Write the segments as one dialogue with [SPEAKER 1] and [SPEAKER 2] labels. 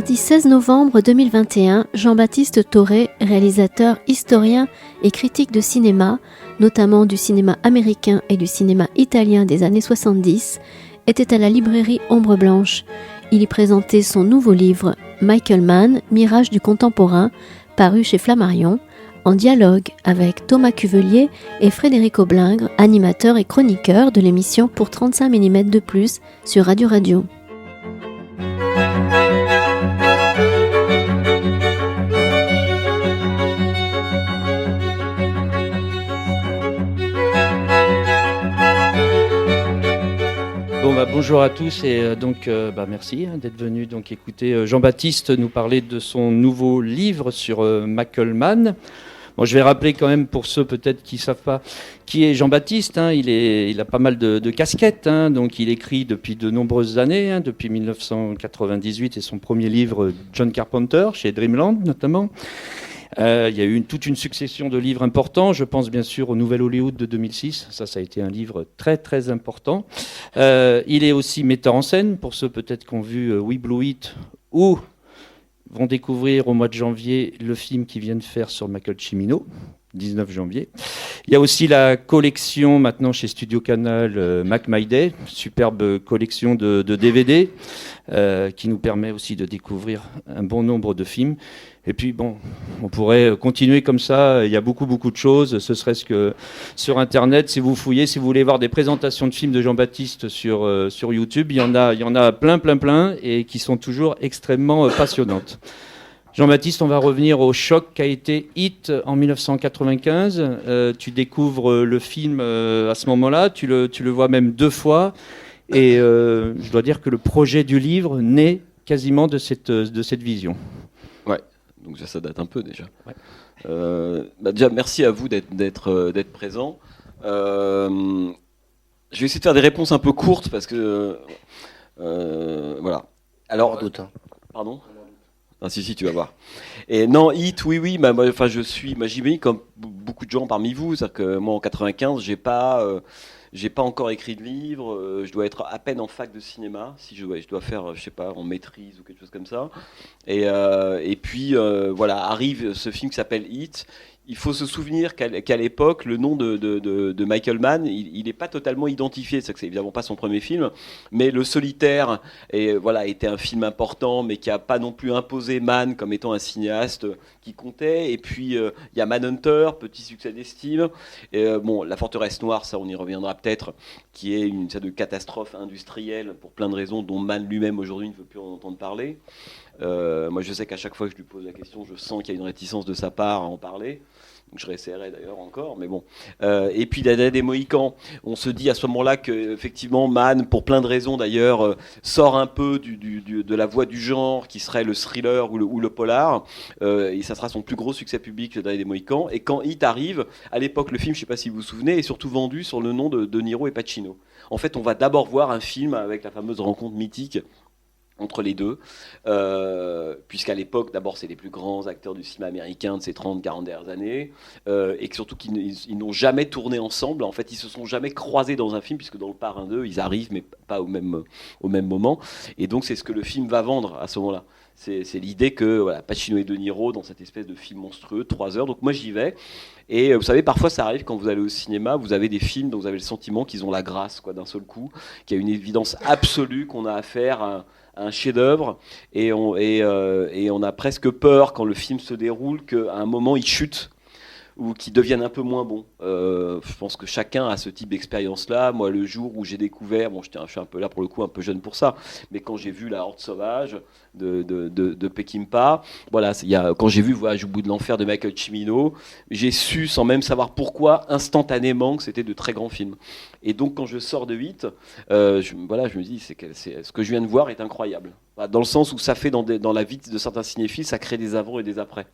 [SPEAKER 1] Mardi 16 novembre 2021, Jean-Baptiste Thoré, réalisateur, historien et critique de cinéma, notamment du cinéma américain et du cinéma italien des années 70, était à la librairie Ombre Blanche. Il y présentait son nouveau livre, Michael Mann, Mirage du contemporain, paru chez Flammarion, en dialogue avec Thomas Cuvelier et Frédéric Aublingre, animateur et chroniqueur de l'émission Pour 35 mm de plus sur Radio Radio.
[SPEAKER 2] Bonjour à tous et merci d'être venus écouter Jean-Baptiste nous parler de son nouveau livre sur Michael Mann. Bon, je vais rappeler quand même pour ceux peut-être qui ne savent pas qui est Jean-Baptiste. Il a pas mal de casquettes, donc il écrit depuis de nombreuses années, depuis 1998 et son premier livre John Carpenter chez Dreamland notamment. Il y a eu toute une succession de livres importants. Je pense bien sûr au Nouvel Hollywood de 2006. Ça a été un livre très très important. Il est aussi metteur en scène, pour ceux peut-être qui ont vu We Blew It ou vont découvrir au mois de janvier le film qu'ils viennent faire sur Michael Cimino, 19 janvier. Il y a aussi la collection maintenant chez Studio Canal Mac My Day, superbe collection de DVD qui nous permet aussi de découvrir un bon nombre de films. Et puis on pourrait continuer comme ça, il y a beaucoup de choses, ce serait-ce que sur Internet, si vous fouillez, si vous voulez voir des présentations de films de Jean-Baptiste sur YouTube, il y en a plein, et qui sont toujours extrêmement passionnantes. Jean-Baptiste, on va revenir au choc qu'a été Hit en 1995. Tu découvres le film à ce moment-là, tu le vois même 2 fois, et je dois dire que le projet du livre naît quasiment de cette vision.
[SPEAKER 3] Ouais. Donc ça date un peu déjà.
[SPEAKER 2] Ouais.
[SPEAKER 3] Déjà, merci à vous d'être présent. Je vais essayer de faire des réponses un peu courtes parce que voilà. Alors, pardon. Ah, si, tu vas voir. Et non, Hit, oui. J'imagine comme beaucoup de gens parmi vous, c'est-à-dire que moi en 95, j'ai pas encore écrit de livre, je dois être à peine en fac de cinéma, si je dois faire, je sais pas, en maîtrise ou quelque chose comme ça. Et puis, arrive ce film qui s'appelle Hit. Il faut se souvenir qu'à l'époque, le nom de Michael Mann, il n'est pas totalement identifié. C'est évidemment pas son premier film, mais Le Solitaire était un film important, mais qui n'a pas non plus imposé Mann comme étant un cinéaste qui comptait. Et puis, il y a Manhunter, petit succès d'estime. La Forteresse Noire, ça on y reviendra peut-être, qui est une sorte de catastrophe industrielle pour plein de raisons dont Mann lui-même aujourd'hui ne veut plus en entendre parler. Moi, je sais qu'à chaque fois que je lui pose la question, je sens qu'il y a une réticence de sa part à en parler. Donc, je réessayerai d'ailleurs encore, mais bon. Et puis, la Dernière des Mohicans, on se dit à ce moment-là qu'effectivement, Mann, pour plein de raisons d'ailleurs, sort un peu de la voie du genre, qui serait le thriller ou le polar. Et ça sera son plus gros succès public, La Dernière des Mohicans. Et quand Hit arrive, à l'époque, le film, je ne sais pas si vous vous souvenez, est surtout vendu sur le nom de De Niro et Pacino. En fait, on va d'abord voir un film avec la fameuse rencontre mythique entre les deux, puisqu'à l'époque, d'abord, c'est les plus grands acteurs du cinéma américain de ces 30-40 dernières années, et que surtout qu'ils n'ont jamais tourné ensemble. En fait, ils se sont jamais croisés dans un film, puisque dans Le Parrain 2, ils arrivent, mais pas au même moment. Et donc, c'est ce que le film va vendre à ce moment-là. C'est l'idée que Pacino et De Niro, dans cette espèce de film monstrueux, 3 heures. Donc moi, j'y vais. Et vous savez, parfois, ça arrive quand vous allez au cinéma, vous avez des films dont vous avez le sentiment qu'ils ont la grâce, d'un seul coup, qu'il y a une évidence absolue qu'on a affaire à un chef-d'œuvre, et on a presque peur quand le film se déroule qu'à un moment il chute ou qu'il devienne un peu moins bon. Je pense que chacun a ce type d'expérience-là. Moi, le jour où j'ai découvert, je suis un peu là pour le coup, un peu jeune pour ça, mais quand j'ai vu La Horde sauvage de Peckinpah, quand j'ai vu Voyage au bout de l'enfer de Michael Cimino, j'ai su, sans même savoir pourquoi, instantanément que c'était de très grands films. Et donc, quand je sors de Hit, je me dis, ce que je viens de voir est incroyable. Dans le sens où ça fait dans la vie de certains cinéphiles, ça crée des avant et des après.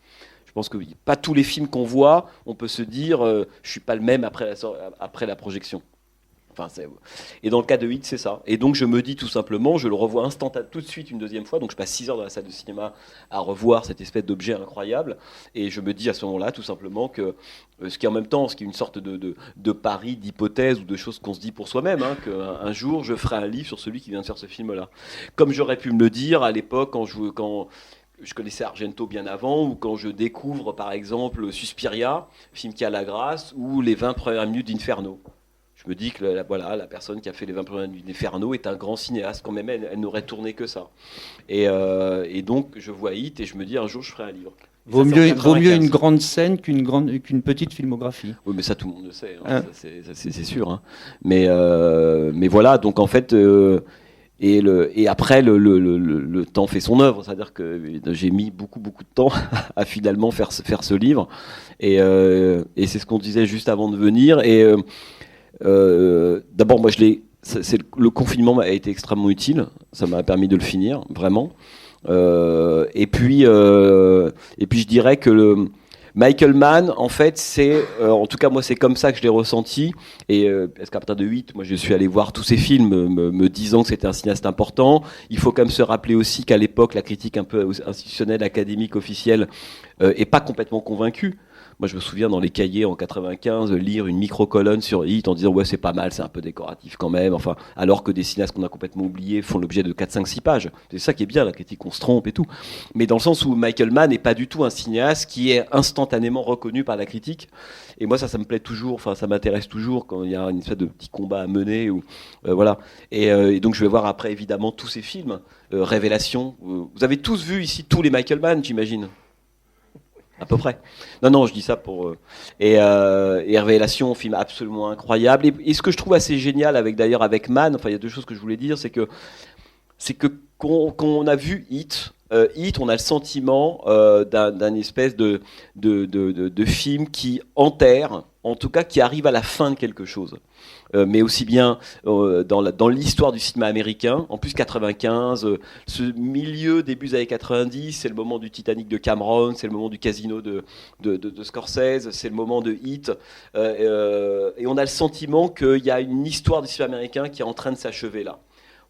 [SPEAKER 3] Je pense que pas tous les films qu'on voit, on peut se dire je suis pas le même après la projection. Et dans le cas de Hit, c'est ça. Et donc je me dis tout simplement, je le revois instantanément tout de suite une deuxième fois, donc je passe 6 heures dans la salle de cinéma à revoir cette espèce d'objet incroyable, et je me dis à ce moment-là tout simplement que ce qui est en même temps, ce qui est une sorte de pari, d'hypothèse ou de choses qu'on se dit pour soi-même, qu'un jour je ferai un livre sur celui qui vient de faire ce film-là. Comme j'aurais pu me le dire à l'époque quand je connaissais Argento bien avant, ou quand je découvre par exemple Suspiria, film qui a la grâce, ou les 20 premières minutes d'Inferno. Je me dis que la personne qui a fait les 20 premières minutes d'Inferno est un grand cinéaste, quand même elle n'aurait tourné que ça. Et donc je vois Hit et je me dis un jour je ferai un livre.
[SPEAKER 2] Vaut mieux une grande scène qu'une petite filmographie.
[SPEAKER 3] Oui, mais ça tout le monde le sait, c'est sûr. Hein. Mais voilà, donc en fait... Et après, le temps fait son œuvre, c'est-à-dire que j'ai mis beaucoup de temps à finalement faire ce livre. Et c'est ce qu'on disait juste avant de venir. Et d'abord, moi, le confinement a été extrêmement utile. Ça m'a permis de le finir, vraiment. Et puis, je dirais que Michael Mann, en fait, en tout cas moi c'est comme ça que je l'ai ressenti, et parce qu'à partir de 8, moi je suis allé voir tous ces films me disant que c'était un cinéaste important. Il faut quand même se rappeler aussi qu'à l'époque la critique un peu institutionnelle, académique, officielle est pas complètement convaincue. Moi, je me souviens dans les cahiers en 95 lire une micro-colonne sur Hit en disant ouais c'est pas mal, c'est un peu décoratif quand même. Enfin, alors que des cinéastes qu'on a complètement oubliés font l'objet de 4, 5, 6 pages. C'est ça qui est bien, la critique, on se trompe et tout. Mais dans le sens où Michael Mann n'est pas du tout un cinéaste qui est instantanément reconnu par la critique. Et moi, ça me plaît toujours. Enfin, ça m'intéresse toujours quand il y a une espèce de petit combat à mener. Voilà. Et donc, je vais voir après évidemment tous ces films. Révélation. Vous avez tous vu ici tous les Michael Mann, j'imagine. À peu près. Non, je dis ça pour... Et Révélation, film absolument incroyable. Et ce que je trouve assez génial avec Mann, enfin il y a deux choses que je voulais dire, c'est que qu'on a vu Hit, on a le sentiment d'un espèce de film qui enterre, en tout cas qui arrive à la fin de quelque chose. Mais aussi bien dans l'histoire du cinéma américain, en plus 95, ce milieu, début des années 90, c'est le moment du Titanic de Cameron, c'est le moment du Casino de Scorsese, c'est le moment de Hit, et on a le sentiment qu'il y a une histoire du cinéma américain qui est en train de s'achever là,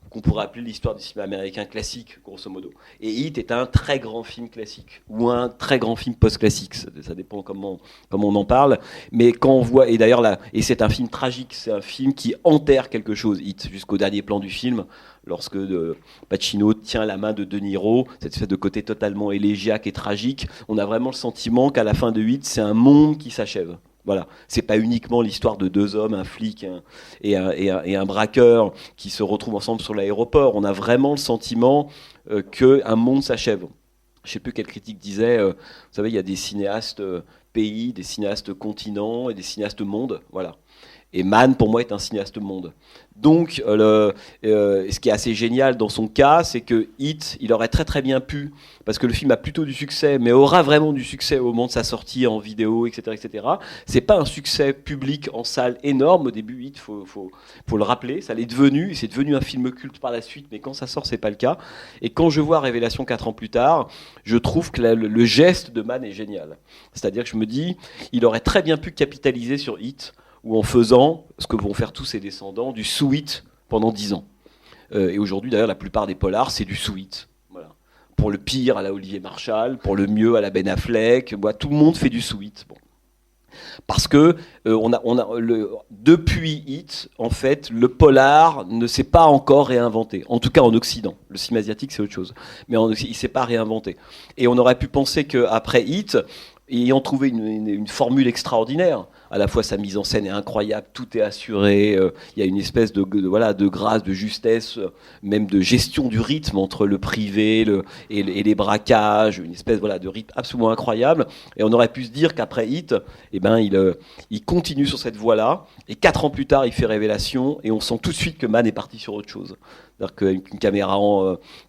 [SPEAKER 3] qu'on pourrait appeler l'histoire du cinéma américain classique, grosso modo. Et Hit est un très grand film classique, ou un très grand film post-classique, ça dépend comment on en parle, mais quand on voit, et d'ailleurs là, et c'est un film tragique, c'est un film qui enterre quelque chose, Hit, jusqu'au dernier plan du film, lorsque Pacino tient la main de De Niro, cette espèce de côté totalement élégiaque et tragique, on a vraiment le sentiment qu'à la fin de Hit, c'est un monde qui s'achève. Voilà, c'est pas uniquement l'histoire de deux hommes, un flic et un braqueur qui se retrouvent ensemble sur l'aéroport. On a vraiment le sentiment qu'un monde s'achève. Je sais plus quelle critique disait, vous savez, il y a des cinéastes pays, des cinéastes continents et des cinéastes monde. Voilà. Et Mann, pour moi, est un cinéaste monde. Donc, ce qui est assez génial dans son cas, c'est que Hit, il aurait très très bien pu, parce que le film a plutôt du succès, mais aura vraiment du succès au moment de sa sortie en vidéo, etc., etc. C'est pas un succès public en salle énorme au début. Hit, faut le rappeler, ça l'est devenu. C'est devenu un film culte par la suite, mais quand ça sort, c'est pas le cas. Et quand je vois Révélation 4 ans plus tard, je trouve que le geste de Mann est génial. C'est-à-dire que je me dis, il aurait très bien pu capitaliser sur Hit, ou en faisant ce que vont faire tous ses descendants, du sous-hit pendant 10 ans. Et aujourd'hui, d'ailleurs, la plupart des polars, c'est du sous-hit. Voilà. Pour le pire, à la Olivier Marshall, pour le mieux, à la Ben Affleck, tout le monde fait du sous-hit. Bon. Parce que depuis Hit, en fait, le polar ne s'est pas encore réinventé. En tout cas en Occident. Le cinéma asiatique, c'est autre chose. Mais il ne s'est pas réinventé. Et on aurait pu penser qu'après Hit, ayant trouvé une formule extraordinaire, à la fois sa mise en scène est incroyable, tout est assuré, il y a une espèce de grâce, de justesse, même de gestion du rythme entre le privé et les braquages, une espèce de rythme absolument incroyable. Et on aurait pu se dire qu'après Hit, il continue sur cette voie-là, et 4 ans plus tard, il fait Révélation, et on sent tout de suite que Mann est parti sur autre chose. C'est-à-dire qu'une caméra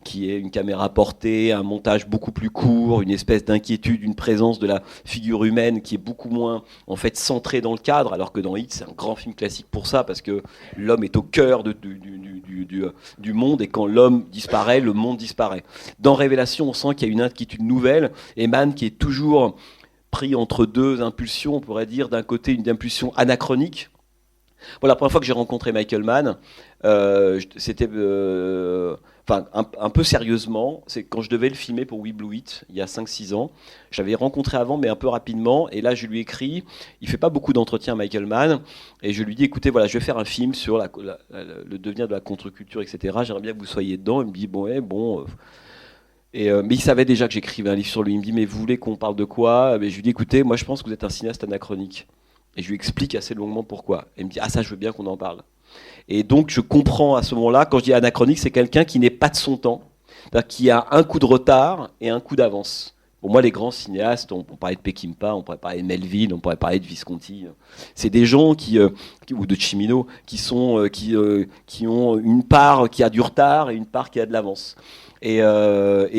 [SPEAKER 3] qui est une caméra portée, un montage beaucoup plus court, une espèce d'inquiétude, une présence de la figure humaine qui est beaucoup moins en fait centrée dans le cadre, alors que dans Hit, c'est un grand film classique pour ça, parce que l'homme est au cœur du monde, et quand l'homme disparaît, le monde disparaît. Dans Révélation, on sent qu'il y a une inquiétude nouvelle, et Mann qui est toujours pris entre deux impulsions, on pourrait dire, d'un côté une impulsion anachronique, Bon, la première fois que j'ai rencontré Michael Mann, c'était un peu sérieusement, c'est quand je devais le filmer pour We Blew It, il y a 5-6 ans. J'avais rencontré avant, mais un peu rapidement, et là je lui ai écrit, il fait pas beaucoup d'entretiens Michael Mann, et je lui dis, écoutez, voilà, je vais faire un film sur le devenir de la contre-culture, etc. J'aimerais bien que vous soyez dedans. Il me dit, bon. Mais il savait déjà que j'écrivais un livre sur lui. Il me dit, mais vous voulez qu'on parle de quoi? Mais je lui dis, écoutez, moi je pense que vous êtes un cinéaste anachronique. Et je lui explique assez longuement pourquoi. Et il me dit, ah ça, je veux bien qu'on en parle. Et donc, je comprends à ce moment-là, quand je dis anachronique, c'est quelqu'un qui n'est pas de son temps, c'est-à-dire qui a un coup de retard et un coup d'avance. Pour moi, les grands cinéastes, on pourrait parler de Peckinpah, on pourrait parler de Melville, on pourrait parler de Visconti. C'est des gens ou de Cimino, qui ont une part qui a du retard et une part qui a de l'avance. Et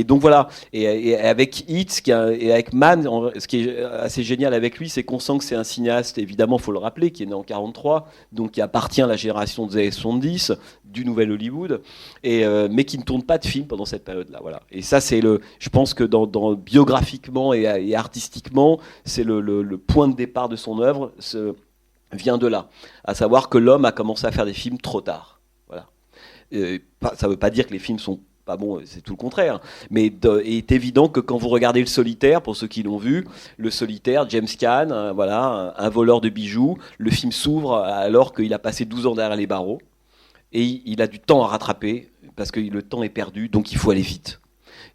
[SPEAKER 3] donc voilà. Et avec Hitz et avec Mann, ce qui est assez génial avec lui, c'est qu'on sent que c'est un cinéaste, évidemment, faut le rappeler, qui est né en 43, donc qui appartient à la génération des années 70, du nouvel Hollywood, mais qui ne tourne pas de film pendant cette période-là. Voilà. Et ça, je pense que biographiquement et artistiquement, c'est le point de départ de son œuvre, vient de là. À savoir que l'homme a commencé à faire des films trop tard. Voilà. Ça ne veut pas dire que les films sont pas bon, c'est tout le contraire. Mais il est évident que quand vous regardez Le Solitaire, pour ceux qui l'ont vu, Le Solitaire, James Caan, un voleur de bijoux, le film s'ouvre alors qu'il a passé 12 ans derrière les barreaux. Et il a du temps à rattraper, parce que le temps est perdu, donc il faut aller vite.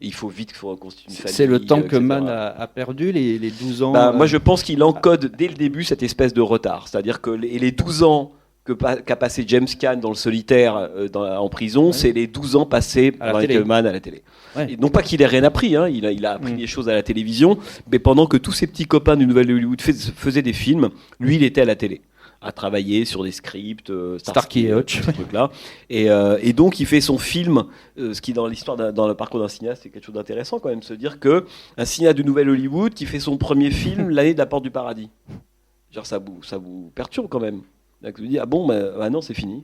[SPEAKER 3] Et il faut vite reconstituer une famille.
[SPEAKER 2] C'est le temps que Mann a perdu, les 12 ans
[SPEAKER 3] Moi, je pense qu'il encode dès le début cette espèce de retard. C'est-à-dire que les 12 ans qu'a passé James Caan dans Le Solitaire en prison, c'est les 12 ans passés par Michael Mann à la télé. Ouais. Et non pas qu'il ait rien appris, il a appris des choses à la télévision, mais pendant que tous ses petits copains du Nouvel Hollywood faisaient des films, lui, il était à la télé, à travailler sur des scripts,
[SPEAKER 2] Starsky et Hutch,
[SPEAKER 3] ce truc-là. Et donc, il fait son film, ce qui, dans le parcours d'un cinéaste, c'est quelque chose d'intéressant quand même, de se dire qu'un cinéaste du Nouvel Hollywood qui fait son premier film l'année de La Porte du Paradis. Genre, ça vous perturbe quand même. Donc, tu dis, ah bon, non, c'est fini.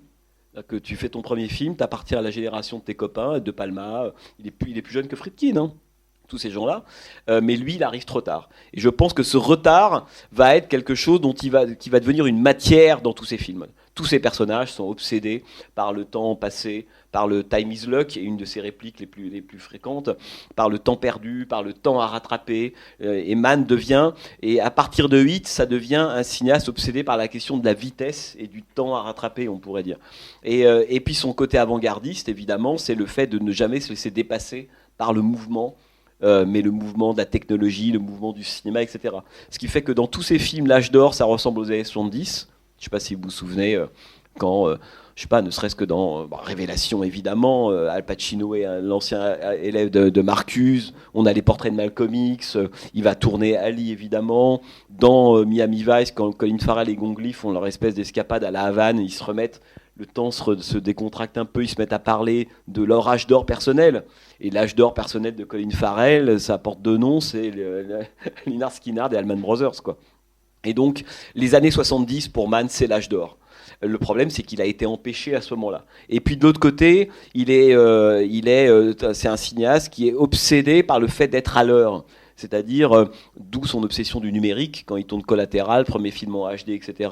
[SPEAKER 3] Que tu fais ton premier film, tu appartiens à la génération de tes copains, De Palma, il est plus jeune que Friedkin, tous ces gens-là, mais lui, il arrive trop tard. Et je pense que ce retard va être quelque chose qui va devenir une matière dans tous ces films. Tous ces personnages sont obsédés par le temps passé, par le time is luck, et une de ses répliques les plus fréquentes, par le temps perdu, par le temps à rattraper. Et Mann devient, et à partir de 8, ça devient un cinéaste obsédé par la question de la vitesse et du temps à rattraper, on pourrait dire. Et puis son côté avant-gardiste, évidemment, c'est le fait de ne jamais se laisser dépasser par le mouvement, mais le mouvement de la technologie, le mouvement du cinéma, etc. Ce qui fait que dans tous ces films, l'âge d'or, ça ressemble aux années 70. Je ne sais pas si vous vous souvenez, quand, je sais pas, ne serait-ce que dans Révélation, évidemment, Al Pacino est l'ancien élève de Marcuse, on a les portraits de Malcolm X, il va tourner Ali, évidemment, dans Miami Vice, quand Colin Farrell et Gong Li font leur espèce d'escapade à la Havane, ils se remettent, le temps se décontracte un peu, ils se mettent à parler de leur âge d'or personnel. Et l'âge d'or personnel de Colin Farrell, ça porte deux noms, c'est Lynyrd Skynyrd et Allman Brothers, quoi. Et donc, les années 70, pour Mann, c'est l'âge d'or. Le problème, c'est qu'il a été empêché à ce moment-là. Et puis, de l'autre côté, c'est un cinéaste qui est obsédé par le fait d'être à l'heure. C'est-à-dire, d'où son obsession du numérique, quand il tourne Collatéral, premier film en HD, etc.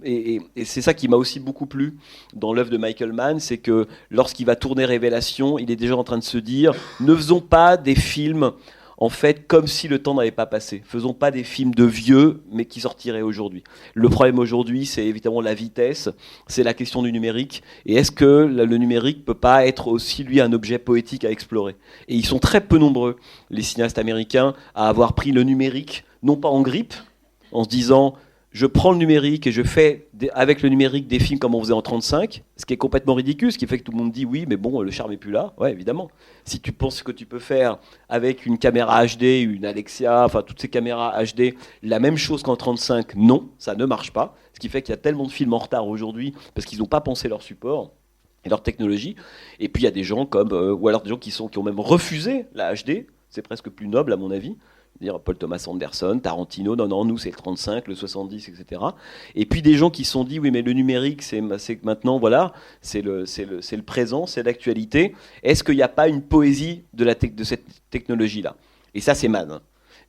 [SPEAKER 3] Et c'est ça qui m'a aussi beaucoup plu dans l'œuvre de Michael Mann, c'est que lorsqu'il va tourner Révélation, il est déjà en train de se dire, ne faisons pas des films en fait, comme si le temps n'avait pas passé. Faisons pas des films de vieux, mais qui sortiraient aujourd'hui. Le problème aujourd'hui, c'est évidemment la vitesse, c'est la question du numérique. Et est-ce que le numérique peut pas être aussi, lui, un objet poétique à explorer? Et ils sont très peu nombreux, les cinéastes américains, à avoir pris le numérique, non pas en grippe, en se disant... Je prends le numérique et je fais avec le numérique des films comme on faisait en 35, ce qui est complètement ridicule, ce qui fait que tout le monde dit oui, mais bon, le charme est plus là. Ouais, évidemment. Si tu penses que tu peux faire avec une caméra HD, une Alexia, enfin toutes ces caméras HD, la même chose qu'en 35, non, ça ne marche pas. Ce qui fait qu'il y a tellement de films en retard aujourd'hui parce qu'ils n'ont pas pensé leur support et leur technologie. Et puis il y a des gens comme, ou alors des gens qui ont même refusé la HD. C'est presque plus noble à mon avis. Dire Paul Thomas Anderson, Tarantino, non, nous c'est le 35, le 70, etc. Et puis des gens qui se sont dit, oui, mais le numérique, c'est maintenant, voilà, c'est le présent, c'est l'actualité. Est-ce qu'il n'y a pas une poésie de cette technologie-là? Et ça, c'est Mann.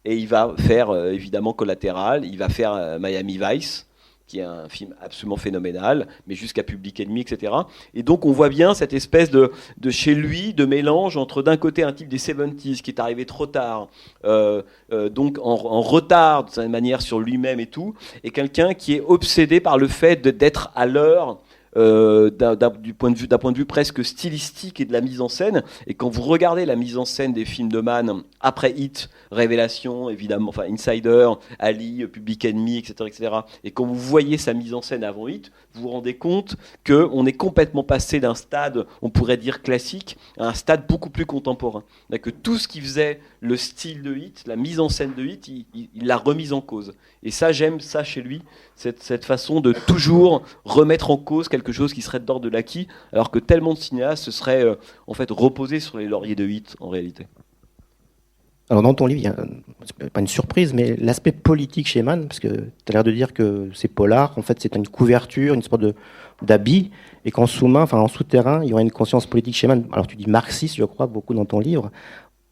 [SPEAKER 3] Et il va faire, évidemment, Collatéral, il va faire Miami Vice, qui est un film absolument phénoménal, mais jusqu'à Public Enemy, etc. Et donc on voit bien cette espèce de chez lui, de mélange entre d'un côté un type des 70s qui est arrivé trop tard, donc en retard de certaine manière sur lui-même et tout, et quelqu'un qui est obsédé par le fait d'être à l'heure, d'un point de vue presque stylistique et de la mise en scène. Et quand vous regardez la mise en scène des films de Mann après Hit, Révélation, évidemment, enfin Insider, Ali, Public Enemy, etc., et quand vous voyez sa mise en scène avant Hit, vous vous rendez compte qu'on est complètement passé d'un stade, on pourrait dire classique, à un stade beaucoup plus contemporain. Que tout ce qui faisait le style de Hit, la mise en scène de Hit, il l'a remise en cause. Et ça, j'aime ça chez lui, cette façon de toujours remettre en cause quelque chose qui serait d'ordre de l'acquis, alors que tellement de cinéastes se seraient en fait reposés sur les lauriers de Hit en réalité.
[SPEAKER 4] Alors dans ton livre, c'est pas une surprise, mais l'aspect politique chez Mann, parce que tu as l'air de dire que c'est polar, en fait c'est une couverture, une sorte d'habit, et qu'en sous-main, enfin en souterrain, il y aurait une conscience politique chez Mann. Alors tu dis marxiste, je crois, beaucoup dans ton livre.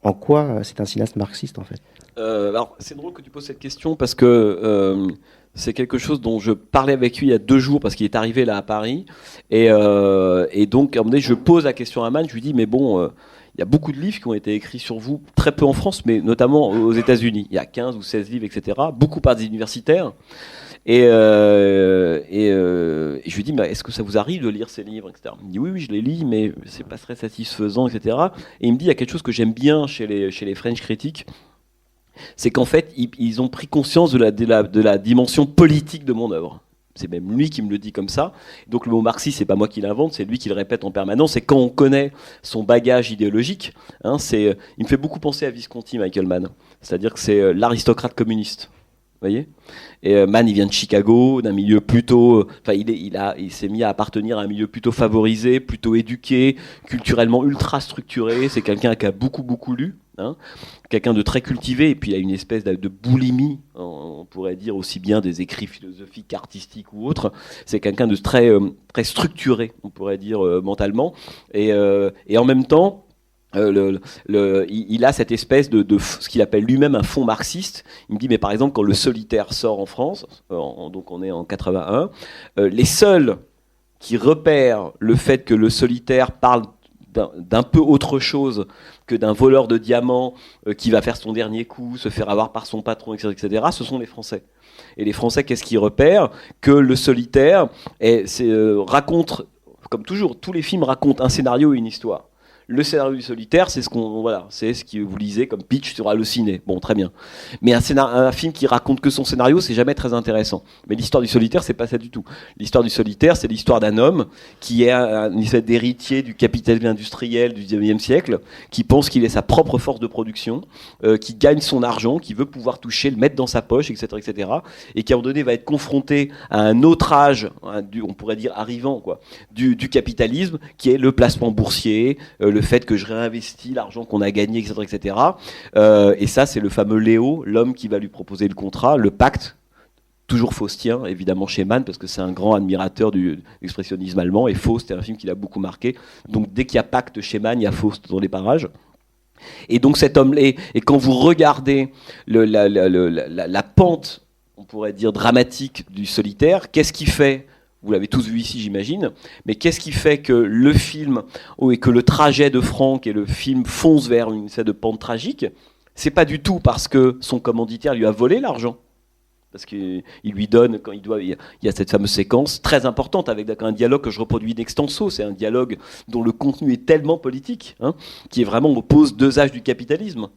[SPEAKER 4] En quoi c'est un cinéaste marxiste en fait ?
[SPEAKER 3] Alors c'est drôle que tu poses cette question parce que c'est quelque chose dont je parlais avec lui il y a 2 jours parce qu'il est arrivé là à Paris et donc à un moment donné je pose la question à Mann, je lui dis mais bon il y a beaucoup de livres qui ont été écrits sur vous, très peu en France mais notamment aux États-Unis, il y a 15 ou 16 livres etc, beaucoup par des universitaires et je lui dis mais est-ce que ça vous arrive de lire ces livres etc. Il me dit oui je les lis mais c'est pas très satisfaisant etc. Et il me dit il y a quelque chose que j'aime bien chez les French critiques, c'est qu'en fait, ils ont pris conscience de la dimension politique de mon œuvre. C'est même lui qui me le dit comme ça. Donc le mot marxiste, c'est pas moi qui l'invente, c'est lui qui le répète en permanence. Et quand on connaît son bagage idéologique, il me fait beaucoup penser à Visconti, Michael Mann. C'est-à-dire que c'est l'aristocrate communiste. Vous voyez ? Et Mann, il vient de Chicago, d'un milieu plutôt... il s'est mis à appartenir à un milieu plutôt favorisé, plutôt éduqué, culturellement ultra structuré. C'est quelqu'un qui a beaucoup lu. Quelqu'un de très cultivé, et puis il a une espèce de boulimie, on pourrait dire aussi bien des écrits philosophiques, artistiques ou autres. C'est quelqu'un de très, très structuré, on pourrait dire mentalement, et en même temps, il a cette espèce de ce qu'il appelle lui-même un fond marxiste. Il me dit, mais par exemple, quand Le Solitaire sort en France, donc on est en 81, les seuls qui repèrent le fait que Le Solitaire parle d'un peu autre chose que d'un voleur de diamants qui va faire son dernier coup, se faire avoir par son patron, etc., ce sont les Français. Et les Français, qu'est-ce qu'ils repèrent ? Que Le Solitaire raconte, comme toujours, tous les films racontent un scénario et une histoire. Le scénario du Solitaire, c'est ce que vous lisez comme pitch sur Allociné. Bon, très bien. Mais un film qui raconte que son scénario, c'est jamais très intéressant. Mais l'histoire du Solitaire, c'est pas ça du tout. L'histoire du Solitaire, c'est l'histoire d'un homme qui est une espèce d'héritier du capitalisme industriel du 19e siècle, qui pense qu'il est sa propre force de production, qui gagne son argent, qui veut pouvoir toucher, le mettre dans sa poche, etc., et qui à un moment donné va être confronté à un autre âge, on pourrait dire arrivant, du capitalisme, qui est le placement boursier, le fait que je réinvestis l'argent qu'on a gagné, etc. Et ça, c'est le fameux Léo, l'homme qui va lui proposer le contrat, le pacte, toujours faustien, évidemment chez Mann, parce que c'est un grand admirateur de l'expressionnisme allemand, et Faust est un film qui l'a beaucoup marqué. Donc dès qu'il y a pacte chez Mann, il y a Faust dans les parages. Et donc cet homme, et quand vous regardez la pente, on pourrait dire dramatique du Solitaire, qu'est-ce qui fait ? Vous l'avez tous vu ici, j'imagine. Mais qu'est-ce qui fait que le film, et que le trajet de Franck et le film foncent vers une espèce de pente tragique ? C'est pas du tout parce que son commanditaire lui a volé l'argent. Parce qu'il lui donne, quand il y a cette fameuse séquence très importante avec un dialogue que je reproduis in extenso. C'est un dialogue dont le contenu est tellement politique, qui est vraiment oppose 2 âges du capitalisme,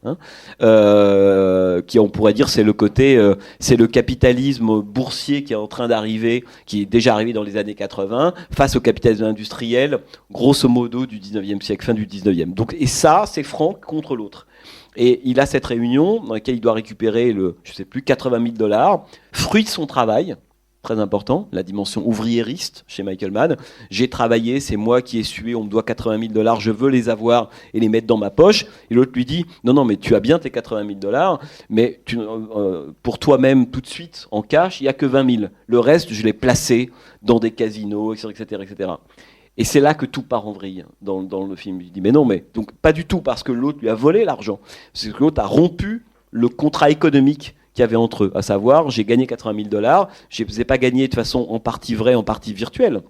[SPEAKER 3] qui on pourrait dire c'est le capitalisme boursier qui est en train d'arriver, qui est déjà arrivé dans les années 80, face au capitalisme industriel, grosso modo du 19e siècle, fin du 19e. Donc, et ça, c'est Franck contre l'autre. Et il a cette réunion dans laquelle il doit récupérer 80 000 $, fruit de son travail, très important, la dimension ouvriériste chez Michael Mann. J'ai travaillé, c'est moi qui ai sué, on me doit 80 000 $, je veux les avoir et les mettre dans ma poche. Et l'autre lui dit, non, mais tu as bien tes 80 000 $, mais pour toi-même, tout de suite, en cash, il n'y a que 20 000. Le reste, je l'ai placé dans des casinos, etc., etc. Et c'est là que tout part en vrille dans le film. Il dit mais non, donc pas du tout parce que l'autre lui a volé l'argent, c'est que l'autre a rompu le contrat économique qu'il y avait entre eux. À savoir, j'ai gagné $80 000, je ne les ai pas gagnés de façon en partie vraie, en partie virtuelle.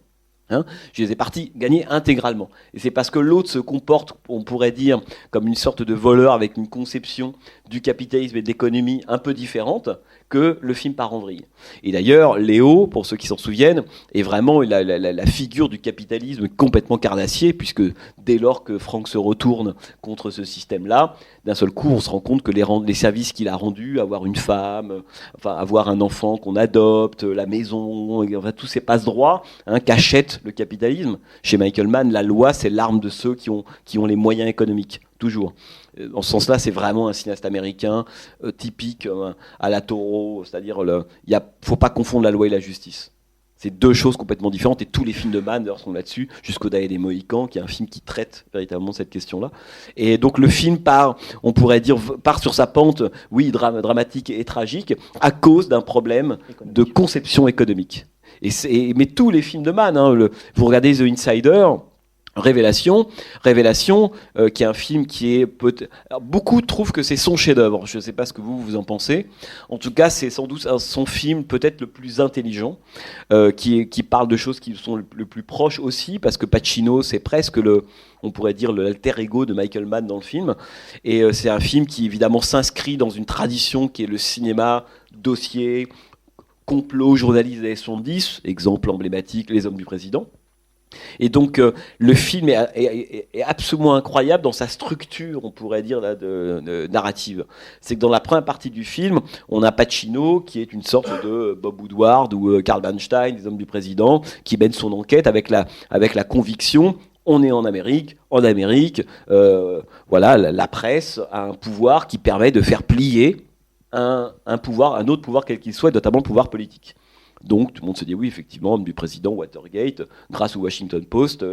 [SPEAKER 3] Je les ai gagnés intégralement. Et c'est parce que l'autre se comporte, on pourrait dire, comme une sorte de voleur avec une conception du capitalisme et de l'économie un peu différente, que le film part en vrille. Et d'ailleurs, Léo, pour ceux qui s'en souviennent, est vraiment la figure du capitalisme complètement carnassier, puisque dès lors que Franck se retourne contre ce système-là, d'un seul coup, on se rend compte que les services qu'il a rendus, avoir une femme, enfin, avoir un enfant qu'on adopte, la maison, enfin, tous ces passe-droits, qu'achète le capitalisme. Chez Michael Mann, la loi, c'est l'arme de ceux qui ont les moyens économiques, toujours. Dans ce sens-là, c'est vraiment un cinéaste américain typique à la Toro, c'est-à-dire il ne faut pas confondre la loi et la justice. C'est deux choses complètement différentes et tous les films de Mann d'ailleurs sont là-dessus, jusqu'au Dernier des Mohicans, qui est un film qui traite véritablement cette question-là. Et donc le film part sur sa pente, oui, dramatique et tragique, à cause d'un problème de conception économique. Mais tous les films de Mann, vous regardez The Insider, Révélation, qui est un film qui est alors, beaucoup trouvent que c'est son chef-d'œuvre. Je ne sais pas ce que vous en pensez. En tout cas, c'est sans doute son film peut-être le plus intelligent, qui parle de choses qui sont le plus proches aussi, parce que Pacino, c'est presque on pourrait dire l'alter ego de Michael Mann dans le film. Et c'est un film qui évidemment s'inscrit dans une tradition qui est le cinéma dossier, complot, journaliste des années 70, exemple emblématique, Les Hommes du Président. Et donc le film est absolument incroyable dans sa structure, on pourrait dire, de narrative. C'est que dans la première partie du film, on a Pacino qui est une sorte de Bob Woodward ou Carl Bernstein, des Hommes du Président, qui mène son enquête avec la conviction. On est en Amérique, voilà, la presse a un pouvoir qui permet de faire plier un autre pouvoir quel qu'il soit, notamment le pouvoir politique. Donc tout le monde se dit oui, effectivement, du président Watergate, grâce au Washington Post,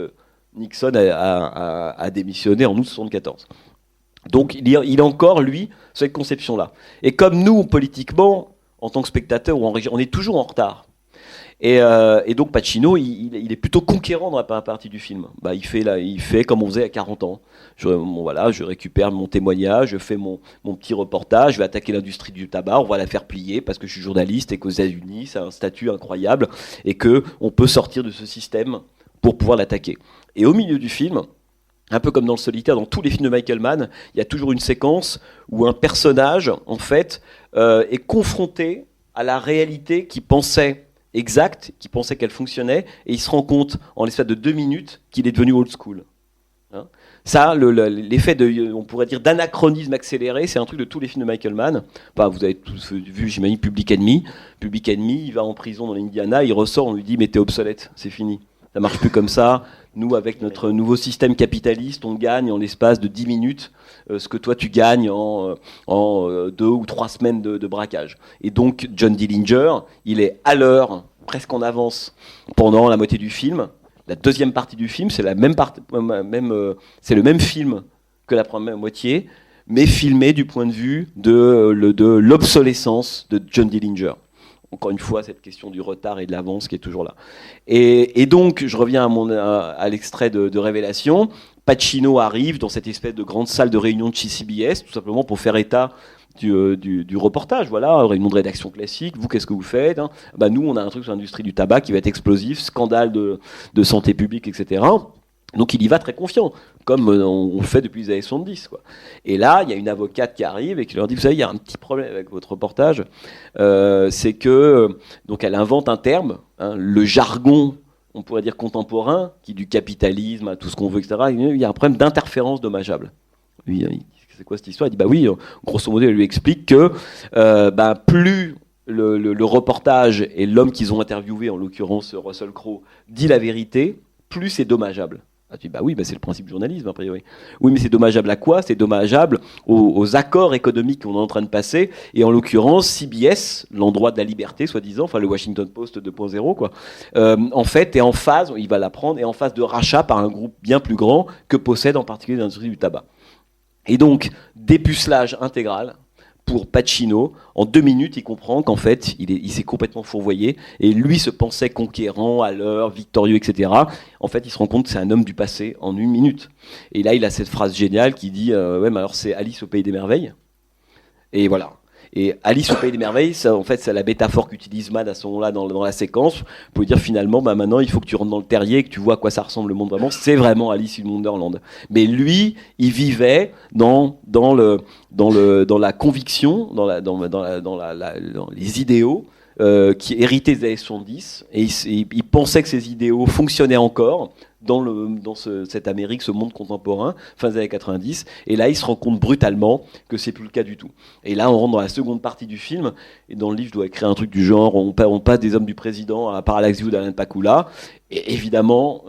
[SPEAKER 3] Nixon a démissionné en août 1974. Donc il a encore, lui, cette conception-là. Et comme nous, politiquement, en tant que spectateurs, on est toujours en retard. Et donc Pacino, il est plutôt conquérant dans la première partie du film. Il fait comme on faisait à 40 ans. Je récupère mon témoignage, je fais mon petit reportage, je vais attaquer l'industrie du tabac, on va la faire plier parce que je suis journaliste et qu'aux États-Unis, c'est un statut incroyable et qu'on peut sortir de ce système pour pouvoir l'attaquer. Et au milieu du film, un peu comme dans Le Solitaire, dans tous les films de Michael Mann, il y a toujours une séquence où un personnage, en fait, est confronté à la réalité qu'il pensait exact, qui pensait qu'elle fonctionnait, et il se rend compte, en l'espace de 2 minutes, qu'il est devenu old school. Ça, l'effet on pourrait dire d'anachronisme accéléré, c'est un truc de tous les films de Michael Mann. Vous avez tous vu, j'imagine, Public Enemy. Public Enemy, il va en prison dans l'Indiana, il ressort, on lui dit « mais t'es obsolète, c'est fini, ça marche plus comme ça. Nous, avec notre nouveau système capitaliste, on gagne en l'espace de 10 minutes ce que toi tu gagnes en 2 ou 3 semaines de braquage. » Et donc John Dillinger, il est à l'heure, presque en avance, pendant la moitié du film. La deuxième partie du film, c'est c'est le même film que la première moitié, mais filmé du point de vue de l'obsolescence de John Dillinger. Encore une fois, cette question du retard et de l'avance qui est toujours là. Et donc, je reviens à l'extrait de Révélation. Pacino arrive dans cette espèce de grande salle de réunion de chez CBS, tout simplement pour faire état du reportage. Voilà, réunion de rédaction classique. Vous, qu'est-ce que vous faites ? Nous, on a un truc sur l'industrie du tabac qui va être explosif, scandale de santé publique, etc. Donc il y va très confiant, comme on fait depuis les années 70. Et là, il y a une avocate qui arrive et qui leur dit, vous savez, il y a un petit problème avec votre reportage, c'est que, donc elle invente un terme, le jargon, on pourrait dire contemporain, qui du capitalisme à tout ce qu'on veut, etc. Il y a un problème d'interférence dommageable. Lui, c'est quoi cette histoire ? Il dit, oui, grosso modo, elle lui explique que plus le reportage et l'homme qu'ils ont interviewé, en l'occurrence Russell Crowe, dit la vérité, plus c'est dommageable. Tu dis, oui, c'est le principe du journalisme, a priori. Oui, mais c'est dommageable à quoi ? C'est dommageable aux accords économiques qu'on est en train de passer, et en l'occurrence, CBS, l'endroit de la liberté, soi-disant, enfin le Washington Post 2.0, en fait, est en phase, il va l'apprendre, est en phase de rachat par un groupe bien plus grand que possède en particulier l'industrie du tabac. Et donc, dépucelage intégral pour Pacino. En 2 minutes, il comprend qu'en fait, il s'est complètement fourvoyé, et lui se pensait conquérant, à l'heure, victorieux, etc. En fait, il se rend compte que c'est un homme du passé en 1 minute. Et là, il a cette phrase géniale qui dit mais alors c'est Alice au Pays des Merveilles. Et voilà. Et Alice au Pays des Merveilles, ça, en fait, c'est la métaphore qu'utilise Mann à ce moment-là dans la séquence pour dire finalement, maintenant, il faut que tu rentres dans le terrier et que tu vois à quoi ça ressemble le monde vraiment. C'est vraiment Alice in Wonderland. Mais lui, il vivait dans la conviction, dans les idéaux qui héritaient des années 70, et il pensait que ces idéaux fonctionnaient encore dans cette Amérique, ce monde contemporain, fin des années 90, et là il se rend compte brutalement que c'est plus le cas du tout. Et là on rentre dans la seconde partie du film, et dans le livre je dois écrire un truc du genre, on passe des Hommes du Président à Parallax View d'Alain Pakula, et évidemment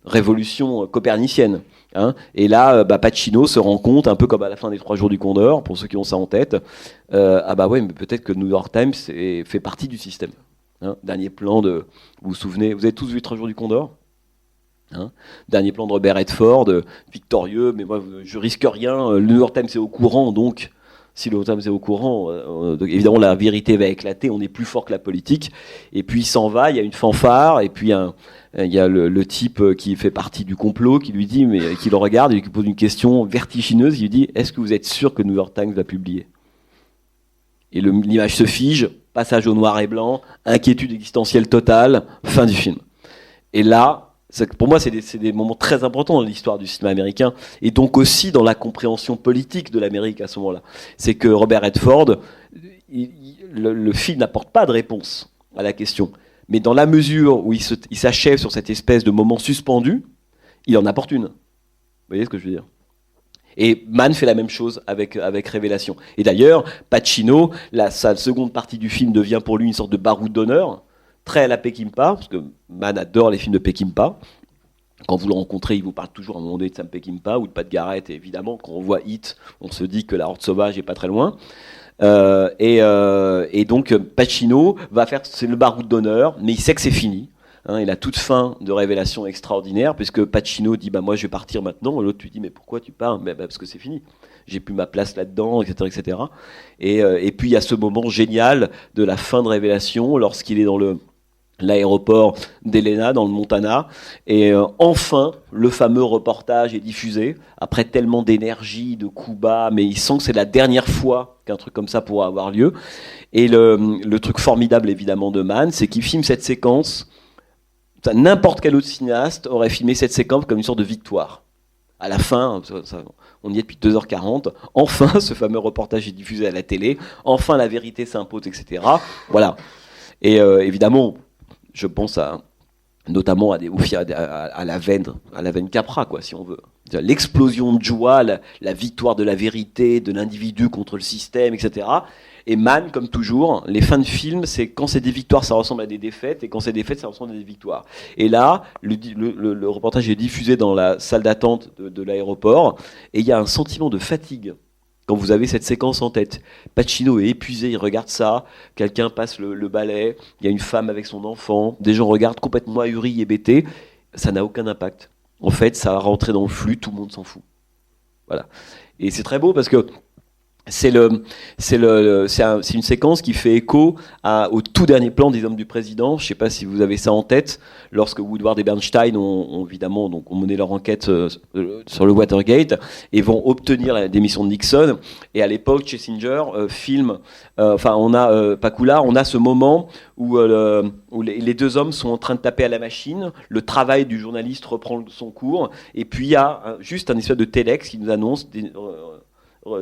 [SPEAKER 3] révolution copernicienne. Hein, et là, Pacino se rend compte, un peu comme à la fin des 3 jours du Condor, pour ceux qui ont ça en tête, ouais, mais peut-être que New York Times fait partie du système. Hein, dernier plan vous vous souvenez, vous avez tous vu 3 jours du Condor? Hein, dernier plan de Robert Redford, victorieux, mais moi je risque rien, le New York Times est au courant, donc si le New York Times est au courant, évidemment la vérité va éclater, on est plus fort que la politique, et puis il s'en va, il y a une fanfare, et puis il y a le type qui fait partie du complot qui lui dit, mais qui le regarde, et qui pose une question vertigineuse, il lui dit, est-ce que vous êtes sûr que New York Times va publier? Et l'image se fige, passage au noir et blanc, inquiétude existentielle totale, fin du film. Et là, pour moi, c'est des moments très importants dans l'histoire du cinéma américain, et donc aussi dans la compréhension politique de l'Amérique à ce moment-là. C'est que Robert Redford, le film n'apporte pas de réponse à la question, mais dans la mesure où il s'achève sur cette espèce de moment suspendu, il en apporte une. Vous voyez ce que je veux dire? Et Mann fait la même chose avec Révélation. Et d'ailleurs, Pacino, sa seconde partie du film devient pour lui une sorte de baroud d'honneur, très à la Peckinpah, parce que Mann adore les films de Peckinpah. Quand vous le rencontrez, il vous parle toujours à un moment donné de Sam Peckinpah ou de Pat Garrett. Et évidemment, quand on voit Hit, on se dit que La Horde sauvage n'est pas très loin. Et donc Pacino va faire, c'est le baroud d'honneur, mais il sait que c'est fini. Hein, il a toute fin de Révélation extraordinaire, puisque Pacino dit moi je vais partir maintenant. Et l'autre lui dit mais pourquoi tu pars? Parce que c'est fini. J'ai plus ma place là-dedans, etc., etc. Et puis il y a ce moment génial de la fin de Révélation lorsqu'il est dans l'aéroport d'Helena dans le Montana, et enfin le fameux reportage est diffusé après tellement d'énergie, de coups bas, mais il sent que c'est la dernière fois qu'un truc comme ça pourra avoir lieu. Et le truc formidable évidemment de Mann, c'est qu'il filme cette séquence. N'importe quel autre cinéaste aurait filmé cette séquence comme une sorte de victoire. À la fin, on y est depuis 2h40, enfin ce fameux reportage est diffusé à la télé, enfin la vérité s'impose, etc. Voilà. Et évidemment, je pense notamment à la veine Capra, quoi, si on veut. L'explosion de joie, la victoire de la vérité, de l'individu contre le système, etc. Et Mann, comme toujours, les fins de film, c'est quand c'est des victoires, ça ressemble à des défaites, et quand c'est des défaites, ça ressemble à des victoires. Et là, le reportage est diffusé dans la salle d'attente de l'aéroport, et il y a un sentiment de fatigue quand vous avez cette séquence en tête. Pacino est épuisé, il regarde ça, quelqu'un passe le balai, il y a une femme avec son enfant, des gens regardent complètement ahuris et bêtés, ça n'a aucun impact. En fait, ça va rentrer dans le flux, tout le monde s'en fout. Voilà. Et c'est très beau parce que c'est une séquence qui fait écho au tout dernier plan des Hommes du Président. Je ne sais pas si vous avez ça en tête, lorsque Woodward et Bernstein ont évidemment mené leur enquête sur le Watergate et vont obtenir la démission de Nixon. Et à l'époque, Schlesinger filme, Pakula, on a ce moment où les deux hommes sont en train de taper à la machine, le travail du journaliste reprend son cours, et puis il y a juste un espèce de téléx qui nous annonce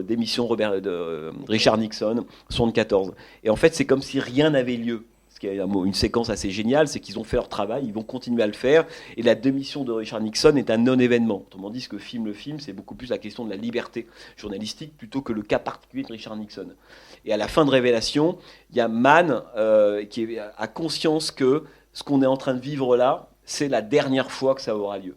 [SPEAKER 3] démission de Richard Nixon, 74. Et en fait, c'est comme si rien n'avait lieu. Ce qui est une séquence assez géniale, c'est qu'ils ont fait leur travail, ils vont continuer à le faire, et la démission de Richard Nixon est un non-événement. Autrement dit, ce que filme le film, c'est beaucoup plus la question de la liberté journalistique plutôt que le cas particulier de Richard Nixon. Et à la fin de Révélation, il y a Mann qui a conscience que ce qu'on est en train de vivre là, c'est la dernière fois que ça aura lieu.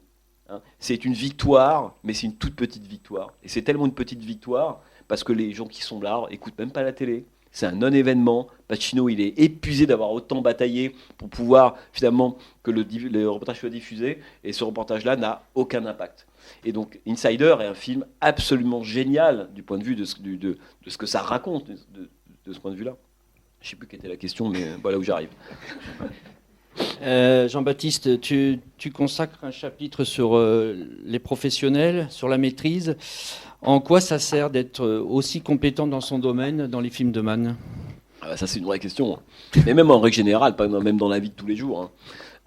[SPEAKER 3] C'est une victoire, mais c'est une toute petite victoire. Et c'est tellement une petite victoire, parce que les gens qui sont là écoutent même pas la télé. C'est un non-événement. Pacino, il est épuisé d'avoir autant bataillé pour pouvoir, finalement, que le reportage soit diffusé. Et ce reportage-là n'a aucun impact. Et donc, Insider est un film absolument génial du point de vue de ce que ça raconte, de ce point de vue-là. Je ne sais plus quelle était la question, mais voilà où j'arrive.
[SPEAKER 2] Jean-Baptiste, tu consacres un chapitre sur les professionnels, sur la maîtrise. En quoi ça sert d'être aussi compétent dans son domaine dans les films de Mann ?
[SPEAKER 3] Ça, c'est une vraie question. Mais même en règle générale, pas même dans la vie de tous les jours.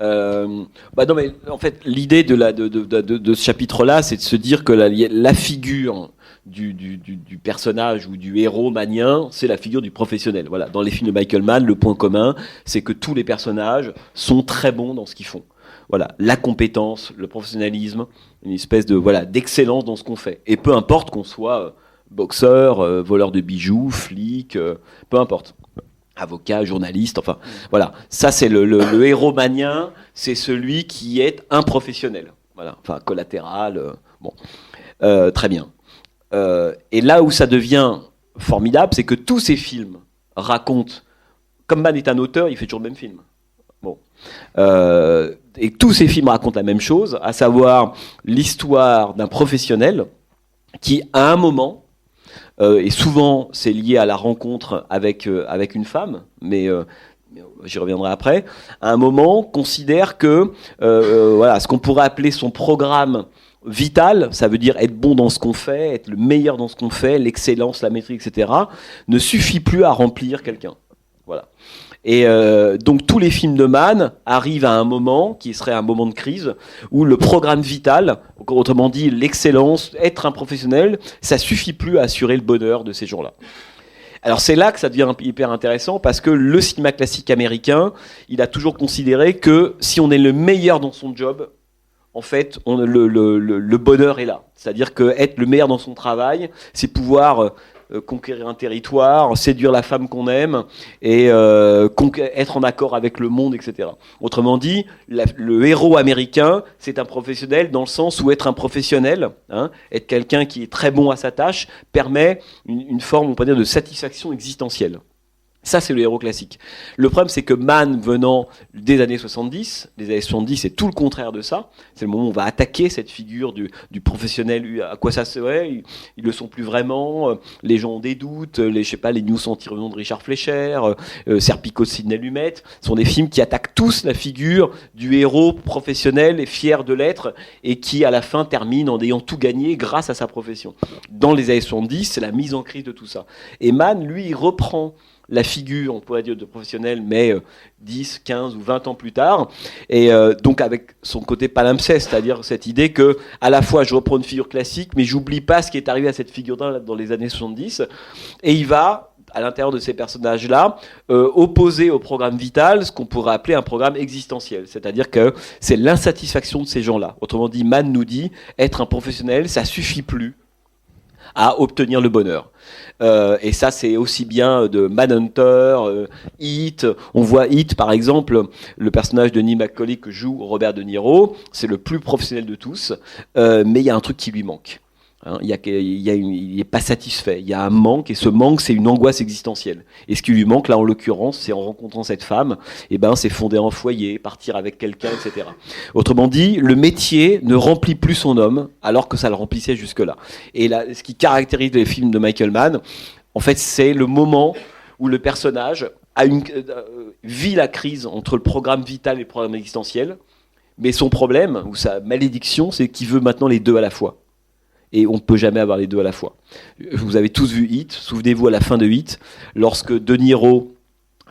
[SPEAKER 3] Non, mais en fait, l'idée de ce chapitre-là, c'est de se dire que la figure du personnage ou du héros mannien, c'est la figure du professionnel. Voilà. Dans les films de Michael Mann, le point commun, c'est que tous les personnages sont très bons dans ce qu'ils font. Voilà, la compétence, le professionnalisme, une espèce d'excellence dans ce qu'on fait. Et peu importe qu'on soit boxeur, voleur de bijoux, flic, peu importe. Avocat, journaliste, enfin, voilà. Ça, c'est le héros mannien, c'est celui qui est un professionnel. Voilà, enfin, collatéral, très bien. Et là où ça devient formidable, c'est que tous ces films racontent, comme Mann est un auteur, il fait toujours le même film. Et tous ces films racontent la même chose, à savoir l'histoire d'un professionnel qui, à un moment, et souvent c'est lié à la rencontre avec une femme, mais j'y reviendrai après, à un moment considère que ce qu'on pourrait appeler son programme vital, ça veut dire être bon dans ce qu'on fait, être le meilleur dans ce qu'on fait, l'excellence, la maîtrise, etc., ne suffit plus à remplir quelqu'un. Voilà. Et donc tous les films de Mann arrivent à un moment qui serait un moment de crise où le programme vital, autrement dit l'excellence, être un professionnel, ça suffit plus à assurer le bonheur de ces gens-là. Alors c'est là que ça devient hyper intéressant parce que le cinéma classique américain, il a toujours considéré que si on est le meilleur dans son job, en fait, le bonheur est là. C'est-à-dire que être le meilleur dans son travail, c'est pouvoir conquérir un territoire, séduire la femme qu'on aime et être en accord avec le monde, etc. Autrement dit, le héros américain, c'est un professionnel dans le sens où être un professionnel, être quelqu'un qui est très bon à sa tâche, permet une forme, on peut dire, de satisfaction existentielle. Ça, c'est le héros classique. Le problème, c'est que Mann, venant des années 70, les années 70, c'est tout le contraire de ça. C'est le moment où on va attaquer cette figure du professionnel. À quoi ça serait ? Ils le sont plus vraiment. Les gens ont des doutes. Les News anti-revenants de Richard Fleischer, Serpico de Sidney Lumet, sont des films qui attaquent tous la figure du héros professionnel et fier de l'être et qui, à la fin, termine en ayant tout gagné grâce à sa profession. Dans les années 70, c'est la mise en crise de tout ça. Et Mann, lui, il reprend la figure, on pourrait dire, de professionnel, mais 10, 15 ou 20 ans plus tard, et donc avec son côté palimpseste, c'est-à-dire cette idée que, à la fois, je reprends une figure classique, mais j'oublie pas ce qui est arrivé à cette figure-là dans les années 70, et il va, à l'intérieur de ces personnages-là, opposer au programme vital ce qu'on pourrait appeler un programme existentiel, c'est-à-dire que c'est l'insatisfaction de ces gens-là. Autrement dit, Mann nous dit, être un professionnel, ça suffit plus à obtenir le bonheur. Et ça, c'est aussi bien de Manhunter, Heat. On voit Heat, par exemple, le personnage de Neil McCauley que joue Robert De Niro, c'est le plus professionnel de tous, mais il y a un truc qui lui manque. Il n'est pas satisfait, il y a un manque, et ce manque, c'est une angoisse existentielle. Et ce qui lui manque, là, en l'occurrence, c'est en rencontrant cette femme, c'est fonder un foyer, partir avec quelqu'un, etc. Autrement dit, le métier ne remplit plus son homme, alors que ça le remplissait jusque-là. Et là, ce qui caractérise les films de Michael Mann, en fait, c'est le moment où le personnage vit la crise entre le programme vital et le programme existentiel, mais son problème, ou sa malédiction, c'est qu'il veut maintenant les deux à la fois. Et on ne peut jamais avoir les deux à la fois. Vous avez tous vu Heat, souvenez-vous à la fin de Heat, lorsque De Niro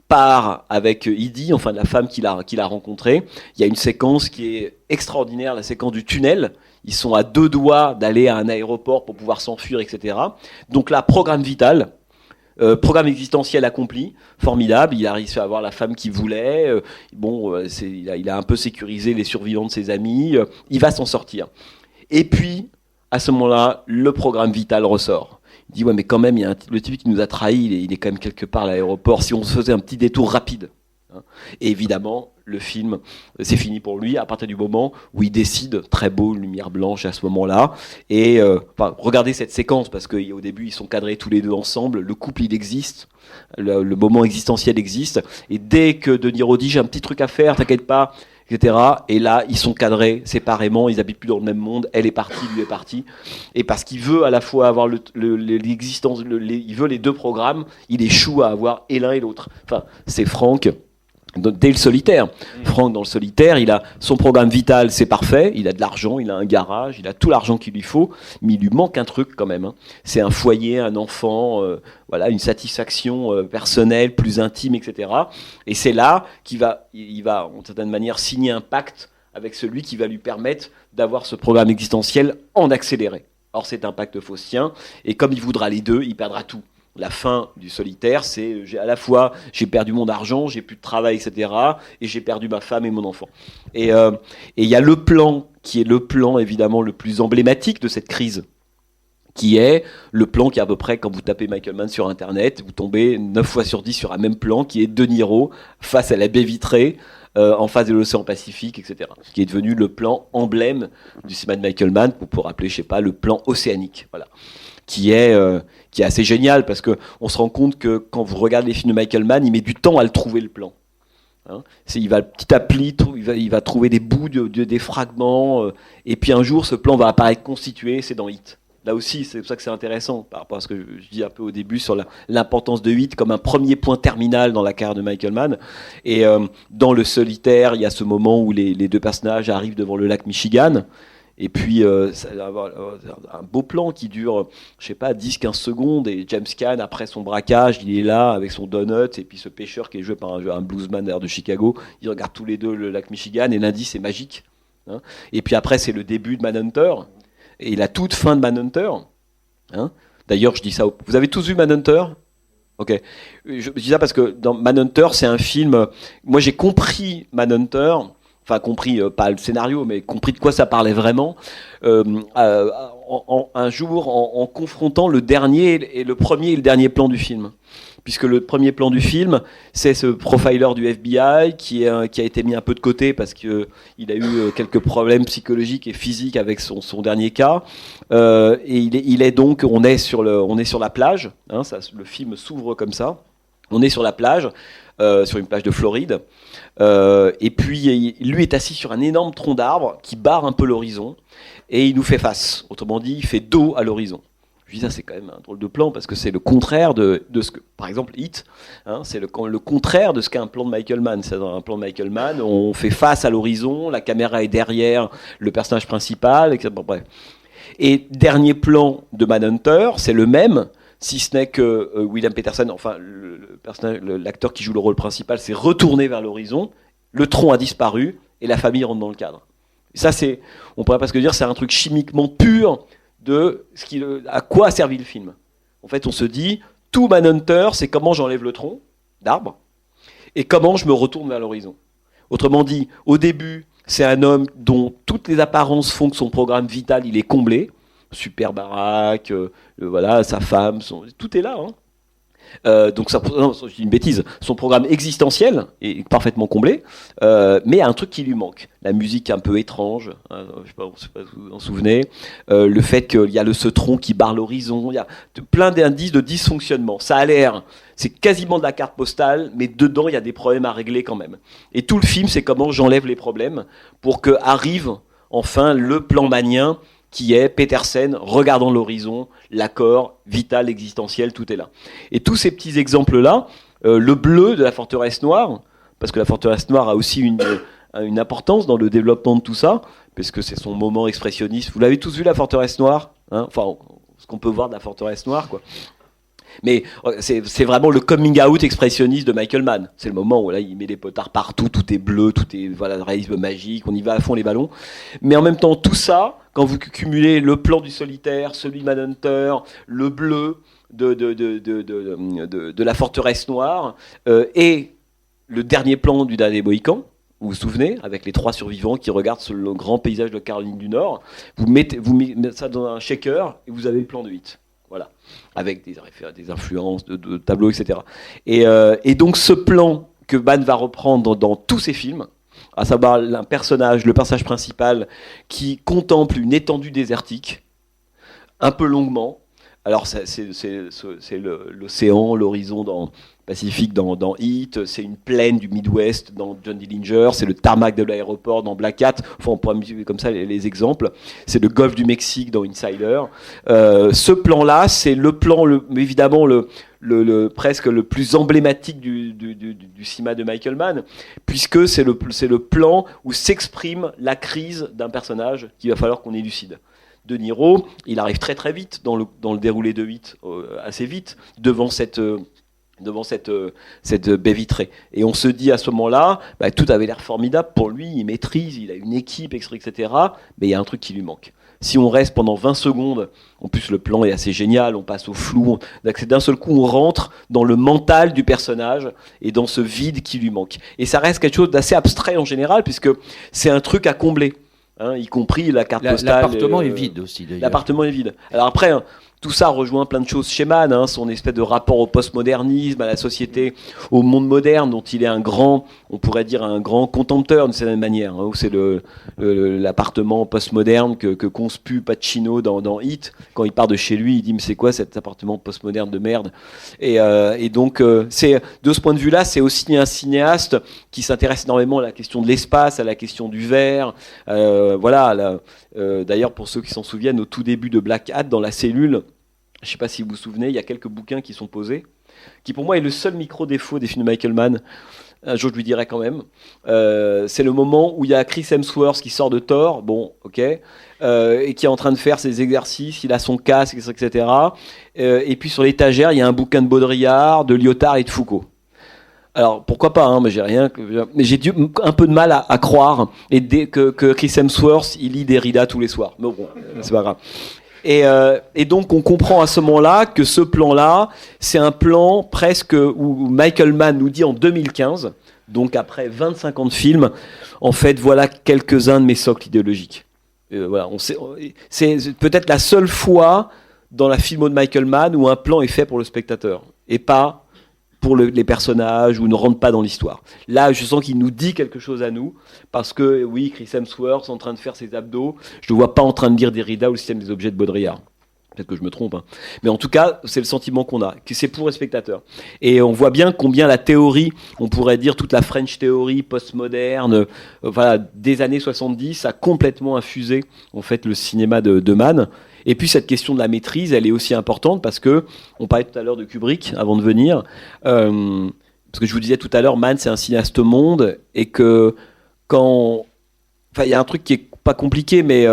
[SPEAKER 3] part avec Edie, enfin la femme qu'il a rencontrée, il y a une séquence qui est extraordinaire, la séquence du tunnel. Ils sont à 2 doigts d'aller à un aéroport pour pouvoir s'enfuir, etc. Donc là, programme vital, programme existentiel accompli, formidable. Il a réussi à avoir la femme qu'il voulait. Il a un peu sécurisé les survivants de ses amis. Il va s'en sortir. Et puis, à ce moment-là, le programme vital ressort. Il dit, ouais, mais quand même, le type qui nous a trahis, il est quand même quelque part à l'aéroport. Si on se faisait un petit détour rapide. Et évidemment, le film, c'est fini pour lui à partir du moment où il décide, très beau, lumière blanche à ce moment-là. Et regardez cette séquence, parce qu'au début, ils sont cadrés tous les deux ensemble. Le couple, il existe. Le moment existentiel existe. Et dès que De Niro dit, j'ai un petit truc à faire, t'inquiète pas, etc. Et là, ils sont cadrés séparément, ils habitent plus dans le même monde, elle est partie, lui est parti. Et parce qu'il veut à la fois avoir l'existence, il veut les deux programmes, il échoue à avoir et l'un et l'autre. Enfin, c'est Franck dès le solitaire. Franck, dans le solitaire, il a son programme vital, c'est parfait, il a de l'argent, il a un garage, il a tout l'argent qu'il lui faut, mais il lui manque un truc quand même. C'est un foyer, un enfant, voilà, une satisfaction personnelle, plus intime, etc. Et c'est là qu'il va, il va, en certaine manière, signer un pacte avec celui qui va lui permettre d'avoir ce programme existentiel en accéléré. Or, c'est un pacte faustien, et comme il voudra les deux, il perdra tout. La fin du solitaire, c'est à la fois j'ai perdu mon argent, j'ai plus de travail, etc. et j'ai perdu ma femme et mon enfant. Et il y a le plan qui est le plan évidemment le plus emblématique de cette crise, qui est le plan qui est à peu près, quand vous tapez Michael Mann sur Internet, vous tombez 9 fois sur 10 sur un même plan, qui est De Niro face à la baie vitrée, en face de l'océan Pacifique, etc. Ce qui est devenu le plan emblème du cinéma de Michael Mann, pour appeler, je sais pas, le plan océanique. Voilà. Qui est assez génial, parce qu'on se rend compte que quand vous regardez les films de Michael Mann, il met du temps à le trouver, le plan. Il va petit à petit, il va trouver des bouts, des fragments, et puis un jour, ce plan va apparaître constitué, c'est dans Hit. Là aussi, c'est pour ça que c'est intéressant, par rapport à ce que je dis un peu au début sur l'importance de Hit comme un premier point terminal dans la carrière de Michael Mann. Et dans le solitaire, il y a ce moment où les deux personnages arrivent devant le lac Michigan. Et puis, ça va avoir un beau plan qui dure, je sais pas, 10-15 secondes. Et James Caan, après son braquage, il est là avec son donut. Et puis ce pêcheur qui est joué par un bluesman d'ailleurs de Chicago, ils regardent tous les deux le lac Michigan. Et l'indice est magique. Et puis après, c'est le début de Manhunter. Et la toute fin de Manhunter. D'ailleurs, je dis ça. Vous avez tous vu Manhunter ? Ok. Je dis ça parce que dans Manhunter, c'est un film. Moi, j'ai compris Manhunter. Enfin, compris, pas le scénario, mais compris de quoi ça parlait vraiment, un jour en confrontant le premier et le dernier plan du film. Puisque le premier plan du film, c'est ce profiler du FBI qui a été mis un peu de côté parce qu'il a eu quelques problèmes psychologiques et physiques avec son dernier cas. Et il est donc, on est sur la plage, le film s'ouvre comme ça. On est sur la plage, sur une plage de Floride. Et puis lui est assis sur un énorme tronc d'arbre qui barre un peu l'horizon et il nous fait face. Autrement dit, il fait dos à l'horizon. Je dis ça, c'est quand même un drôle de plan parce que c'est le contraire de ce que, par exemple, Hit, c'est le contraire de ce qu'est un plan de Michael Mann. C'est dans un plan de Michael Mann, on fait face à l'horizon, la caméra est derrière le personnage principal, etc. Bref. Et dernier plan de Manhunter, c'est le même. Si ce n'est que William Peterson, enfin l'acteur qui joue le rôle principal, s'est retourné vers l'horizon, le tronc a disparu et la famille rentre dans le cadre. Et ça, on pourrait presque dire, c'est un truc chimiquement pur de à quoi a servi le film. En fait, on se dit, tout Manhunter, c'est comment j'enlève le tronc d'arbre et comment je me retourne vers l'horizon. Autrement dit, au début, c'est un homme dont toutes les apparences font que son programme vital, il est comblé. Super baraque, voilà, sa femme, tout est là. Donc non, je dis une bêtise. Son programme existentiel est parfaitement comblé, mais il y a un truc qui lui manque. La musique un peu étrange, je sais pas si vous vous en souvenez. Le fait qu'il y a ce tronc qui barre l'horizon, il y a plein d'indices de dysfonctionnement. Ça a l'air, c'est quasiment de la carte postale, mais dedans il y a des problèmes à régler quand même. Et tout le film, c'est comment j'enlève les problèmes pour que arrive enfin le plan mannien, qui est Petersen regardant l'horizon, l'accord vital, existentiel, tout est là. Et tous ces petits exemples-là, le bleu de la forteresse noire, parce que la forteresse noire a aussi une importance dans le développement de tout ça, parce que c'est son moment expressionniste. Vous l'avez tous vu, la forteresse noire, enfin, ce qu'on peut voir de la forteresse noire, quoi. Mais c'est vraiment le coming out expressionniste de Michael Mann. C'est le moment où là, il met des potards partout, tout est bleu, tout est réalisme magique, on y va à fond les ballons. Mais en même temps, tout ça, quand vous cumulez le plan du solitaire, celui de Manhunter, le bleu de la forteresse noire, et le dernier plan du dernier Mohican, vous vous souvenez, avec les 3 survivants qui regardent le grand paysage de Caroline du Nord, vous mettez ça dans un shaker et vous avez le plan de Hit. Voilà, avec des influences de tableaux, etc. Et donc ce plan que Mann va reprendre dans tous ses films, à savoir le personnage principal qui contemple une étendue désertique, un peu longuement. Alors c'est l'océan, l'horizon dans Pacifique dans Heat, c'est une plaine du Midwest dans John Dillinger, c'est le tarmac de l'aéroport dans Black Hat, enfin on pourrait multiplier comme ça les exemples, c'est le golfe du Mexique dans Insider. Ce plan-là, c'est le plan, évidemment le presque le plus emblématique du cinéma de Michael Mann, puisque c'est le plan où s'exprime la crise d'un personnage qu'il va falloir qu'on élucide. De Niro, il arrive très très vite dans le déroulé de 8, assez vite, devant cette baie vitrée. Et on se dit à ce moment-là, tout avait l'air formidable pour lui, il maîtrise, il a une équipe, etc. Mais il y a un truc qui lui manque. Si on reste pendant 20 secondes, en plus le plan est assez génial, on passe au flou, d'un seul coup on rentre dans le mental du personnage et dans ce vide qui lui manque. Et ça reste quelque chose d'assez abstrait en général, puisque c'est un truc à combler, y compris la carte postale.
[SPEAKER 2] L'appartement est vide aussi d'ailleurs.
[SPEAKER 3] L'appartement est vide. Alors après, tout ça rejoint plein de choses chez Mann, son espèce de rapport au postmodernisme, à la société, au monde moderne, dont il est on pourrait dire un grand contempteur d'une certaine manière, où c'est l'appartement postmoderne que conspue Pacino dans Hit. Quand il part de chez lui, il dit mais c'est quoi cet appartement postmoderne de merde ? Et donc c'est de ce point de vue-là, c'est aussi un cinéaste qui s'intéresse énormément à la question de l'espace, à la question du verre. D'ailleurs, pour ceux qui s'en souviennent, au tout début de Black Hat, dans la cellule, je ne sais pas si vous vous souvenez, il y a quelques bouquins qui sont posés, qui pour moi est le seul micro-défaut des films de Michael Mann. Un jour je lui dirai quand même. C'est le moment où il y a Chris Hemsworth qui sort de Thor, et qui est en train de faire ses exercices, il a son casque, etc. Et puis sur l'étagère, il y a un bouquin de Baudrillard, de Lyotard et de Foucault. Alors pourquoi pas, mais j'ai un peu de mal à croire que Chris Hemsworth il lit Derrida tous les soirs. Mais bon, c'est pas grave. Et donc on comprend à ce moment-là que ce plan-là, c'est un plan presque où Michael Mann nous dit en 2015, donc après 25 ans de film, en fait voilà quelques-uns de mes socles idéologiques. C'est peut-être la seule fois dans la filmo de Michael Mann où un plan est fait pour le spectateur et pas pour les personnages ou ne rentre pas dans l'histoire. Là, je sens qu'il nous dit quelque chose à nous, parce que, oui, Chris Hemsworth en train de faire ses abdos, je ne le vois pas en train de lire Derrida ou le système des objets de Baudrillard. Peut-être que je me trompe. Mais en tout cas, c'est le sentiment qu'on a, que c'est pour les spectateurs. Et on voit bien combien la théorie, on pourrait dire toute la French théorie postmoderne, des années 70, a complètement infusé, en fait, le cinéma de Mann. Et puis cette question de la maîtrise, elle est aussi importante parce que on parlait tout à l'heure de Kubrick avant de venir, parce que je vous disais tout à l'heure, Mann c'est un cinéaste monde et que il y a un truc qui est pas compliqué, mais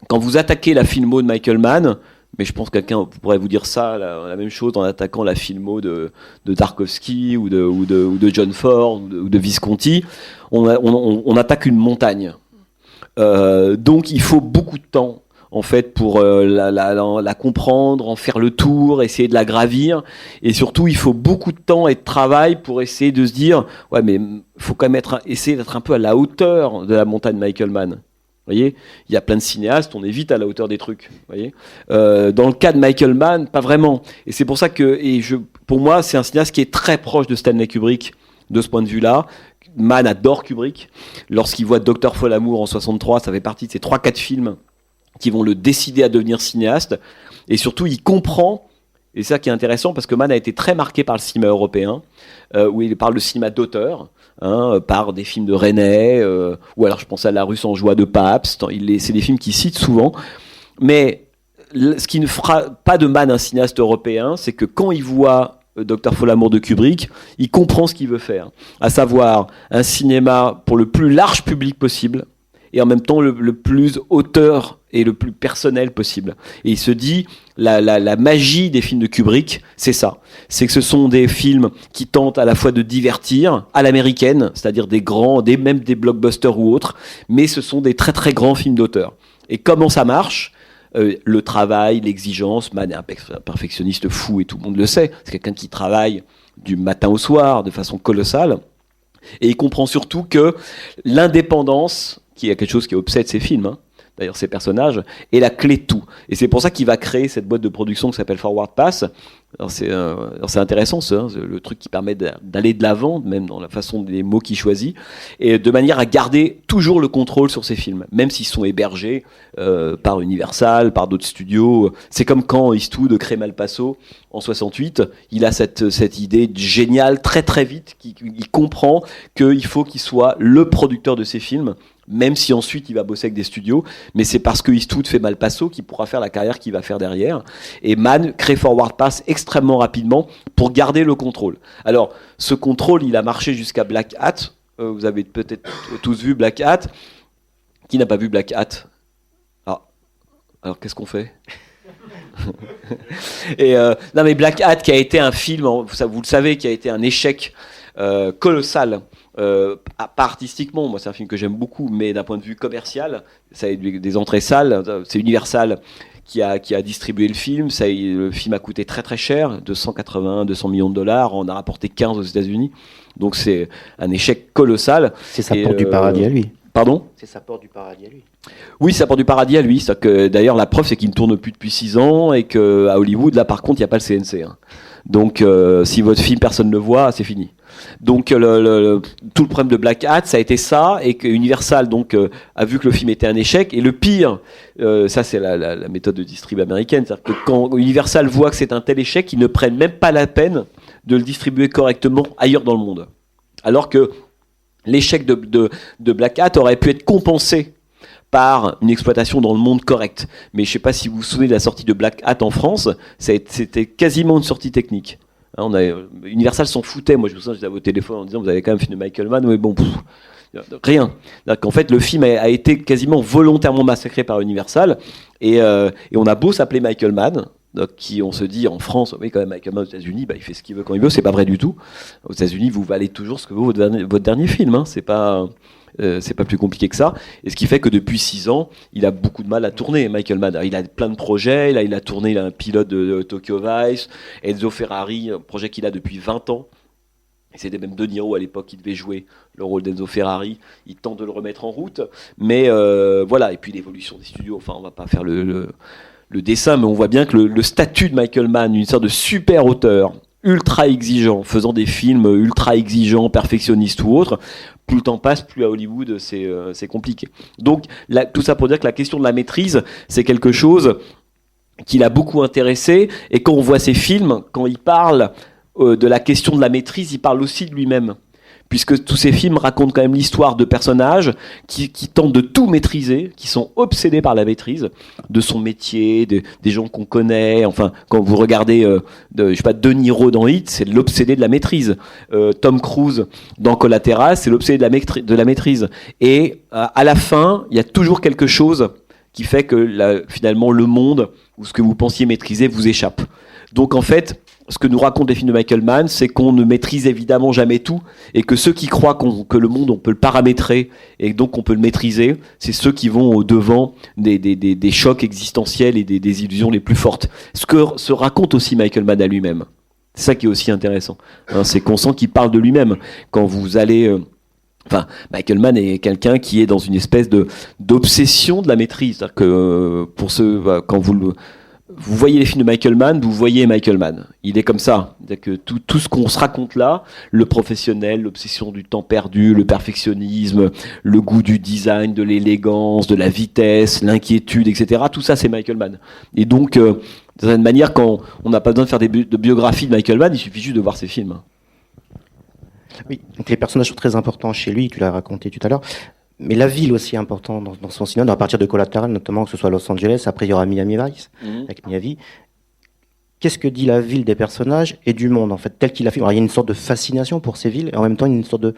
[SPEAKER 3] quand vous attaquez la filmo de Michael Mann, mais je pense que quelqu'un pourrait vous dire ça, la même chose en attaquant la filmo de Tarkovsky ou de John Ford ou de Visconti, on attaque une montagne. Donc il faut beaucoup de temps en fait pour la comprendre, en faire le tour, essayer de la gravir, et surtout il faut beaucoup de temps et de travail pour essayer de se dire ouais mais faut quand même essayer d'être un peu à la hauteur de la montagne Michael Mann. Vous voyez, il y a plein de cinéastes, on est vite à la hauteur des trucs. Vous voyez, dans le cas de Michael Mann, pas vraiment. Et c'est pour ça que, pour moi, c'est un cinéaste qui est très proche de Stanley Kubrick de ce point de vue-là. Mann adore Kubrick. Lorsqu'il voit Dr. Folamour en 63, ça fait partie de ces 3-4 films qui vont le décider à devenir cinéaste. Et surtout, il comprend, et c'est ça qui est intéressant, parce que Mann a été très marqué par le cinéma européen, où il parle de cinéma d'auteur, par des films de Resnais, ou alors je pense à La Rue sans joie de Pabst. C'est des films qu'il cite souvent. Mais ce qui ne fera pas de Mann un cinéaste européen, c'est que quand il voit Dr. Folamour de Kubrick, il comprend ce qu'il veut faire, à savoir un cinéma pour le plus large public possible, et en même temps le plus auteur et le plus personnel possible. Et il se dit, la magie des films de Kubrick, c'est ça. C'est que ce sont des films qui tentent à la fois de divertir, à l'américaine, c'est-à-dire même des blockbusters ou autres, mais ce sont des très très grands films d'auteur. Et comment ça marche ? Le travail, l'exigence, Mann est un perfectionniste fou et tout le monde le sait. C'est quelqu'un qui travaille du matin au soir de façon colossale. Et il comprend surtout que l'indépendance, qui est quelque chose qui obsède ses films, d'ailleurs ces personnages, est la clé de tout. Et c'est pour ça qu'il va créer cette boîte de production qui s'appelle Forward Pass. Alors c'est intéressant, le truc qui permet d'aller de l'avant, même dans la façon des mots qu'il choisit, et de manière à garder toujours le contrôle sur ses films, même s'ils sont hébergés par Universal, par d'autres studios. C'est comme quand Eastwood crée Malpasso en 68, il a cette idée géniale très très vite, il comprend qu'il faut qu'il soit le producteur de ses films, même si ensuite il va bosser avec des studios, mais c'est parce que Eastwood fait Malpasso qu'il pourra faire la carrière qu'il va faire derrière. Et Mann crée Forward Pass extrêmement rapidement pour garder le contrôle. Alors, ce contrôle, il a marché jusqu'à Black Hat. Vous avez peut-être tous vu Black Hat. Qui n'a pas vu Black Hat? Ah, alors qu'est-ce qu'on fait? Et non mais Black Hat qui a été un film, vous le savez, qui a été un échec colossal. Pas artistiquement, moi c'est un film que j'aime beaucoup, mais d'un point de vue commercial, ça a eu des entrées salles. C'est Universal qui a distribué le film. Le film a coûté très très cher, 200 millions de dollars. On a rapporté 15 aux États-Unis. Donc c'est un échec colossal.
[SPEAKER 4] C'est sa porte du paradis à lui.
[SPEAKER 3] Pardon ?
[SPEAKER 4] C'est sa porte du paradis à lui.
[SPEAKER 3] Oui, ça porte du paradis à lui. D'ailleurs, la preuve, c'est qu'il ne tourne plus depuis 6 ans et qu'à Hollywood, là, par contre, il n'y a pas le CNC. Hein. Donc, si votre film, personne ne le voit, c'est fini. Donc, tout le problème de Black Hat, ça a été ça, et que Universal donc, a vu que le film était un échec. Et le pire, ça, c'est la méthode de distrib américaine, c'est-à-dire que quand Universal voit que c'est un tel échec, ils ne prennent même pas la peine de le distribuer correctement ailleurs dans le monde. Alors que l'échec de Black Hat aurait pu être compensé par une exploitation dans le monde correcte. Mais je ne sais pas si vous vous souvenez de la sortie de Black Hat en France, c'était quasiment une sortie technique. Hein, Universal s'en foutait. Moi, je me souviens, j'étais à vos téléphones en disant, vous avez quand même fait de Michael Mann, mais bon, rien. En fait, le film a été quasiment volontairement massacré par Universal, et on a beau s'appeler Michael Mann, donc, on se dit en France, oui, quand même, Michael Mann aux États-Unis, il fait ce qu'il veut quand il veut, c'est pas vrai du tout. Aux États-Unis, vous valez toujours ce que vaut votre dernier film, hein, c'est pas plus compliqué que ça. Et ce qui fait que depuis 6 ans, il a beaucoup de mal à tourner, Michael Mann. Il a plein de projets, là, il a un pilote de Tokyo Vice, Enzo Ferrari, un projet qu'il a depuis 20 ans. Et c'était même De Niro à l'époque qui devait jouer le rôle d'Enzo Ferrari. Il tente de le remettre en route, mais voilà. Et puis l'évolution des studios, enfin, on va pas faire le dessin, mais on voit bien que le statut de Michael Mann, une sorte de super auteur, ultra exigeant, faisant des films ultra exigeants, perfectionnistes ou autres, plus le temps passe, plus à Hollywood, c'est compliqué. Donc, tout ça pour dire que la question de la maîtrise, c'est quelque chose qui l'a beaucoup intéressé, et quand on voit ses films, quand il parle de la question de la maîtrise, il parle aussi de lui-même. Puisque tous ces films racontent quand même l'histoire de personnages qui tentent de tout maîtriser, qui sont obsédés par la maîtrise de son métier, des gens qu'on connaît. Enfin, quand vous regardez, De Niro dans Hit, c'est l'obsédé de la maîtrise. Tom Cruise dans Collateral, c'est l'obsédé de la maîtrise. Et à la fin, il y a toujours quelque chose qui fait que finalement le monde ou ce que vous pensiez maîtriser vous échappe. Donc en fait, ce que nous racontent les films de Michael Mann, c'est qu'on ne maîtrise évidemment jamais tout, et que ceux qui croient que le monde, on peut le paramétrer, et donc on peut le maîtriser, c'est ceux qui vont au devant des chocs existentiels et des illusions les plus fortes. Ce que se raconte aussi Michael Mann à lui-même. C'est ça qui est aussi intéressant. Hein, c'est qu'on sent qu'il parle de lui-même. Quand vous allez... Michael Mann est quelqu'un qui est dans une espèce d'obsession de la maîtrise. C'est-à-dire que quand vous voyez les films de Michael Mann, vous voyez Michael Mann. Il est comme ça. C'est-à-dire que tout ce qu'on se raconte là, le professionnel, l'obsession du temps perdu, le perfectionnisme, le goût du design, de l'élégance, de la vitesse, l'inquiétude, etc. Tout ça, c'est Michael Mann. Et donc, d'une certaine manière, quand on n'a pas besoin de faire de biographies de Michael Mann, il suffit juste de voir ses films.
[SPEAKER 4] Oui, donc les personnages sont très importants chez lui, tu l'as raconté tout à l'heure. Mais la ville aussi est importante dans son cinéma, à partir de Collateral, notamment que ce soit Los Angeles, après il y aura Miami Vice, avec Miyavi. Qu'est-ce que dit la ville des personnages et du monde, en fait, tel qu'il a fait? Alors, il y a une sorte de fascination pour ces villes, et en même temps une sorte de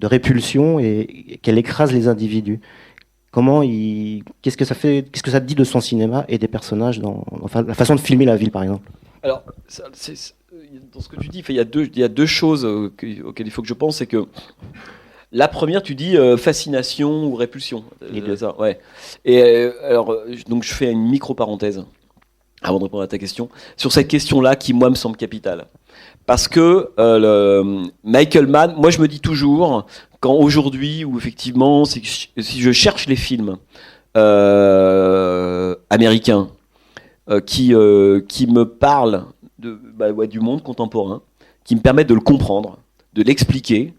[SPEAKER 4] répulsion, et qu'elle écrase les individus. Qu'est-ce que ça dit de son cinéma et des personnages enfin, la façon de filmer la ville, par exemple?
[SPEAKER 3] Alors, dans ce que tu dis, il y a deux choses auxquelles il faut que je pense, c'est que la première, tu dis fascination ou répulsion.
[SPEAKER 4] Les deux.
[SPEAKER 3] Ça, ouais. Et donc je fais une micro-parenthèse avant de répondre à ta question, sur cette question-là qui, moi, me semble capitale. Parce que Michael Mann, moi je me dis toujours, quand aujourd'hui, ou effectivement, si je cherche les films américains qui me parlent du monde contemporain, qui me permettent de le comprendre, de l'expliquer,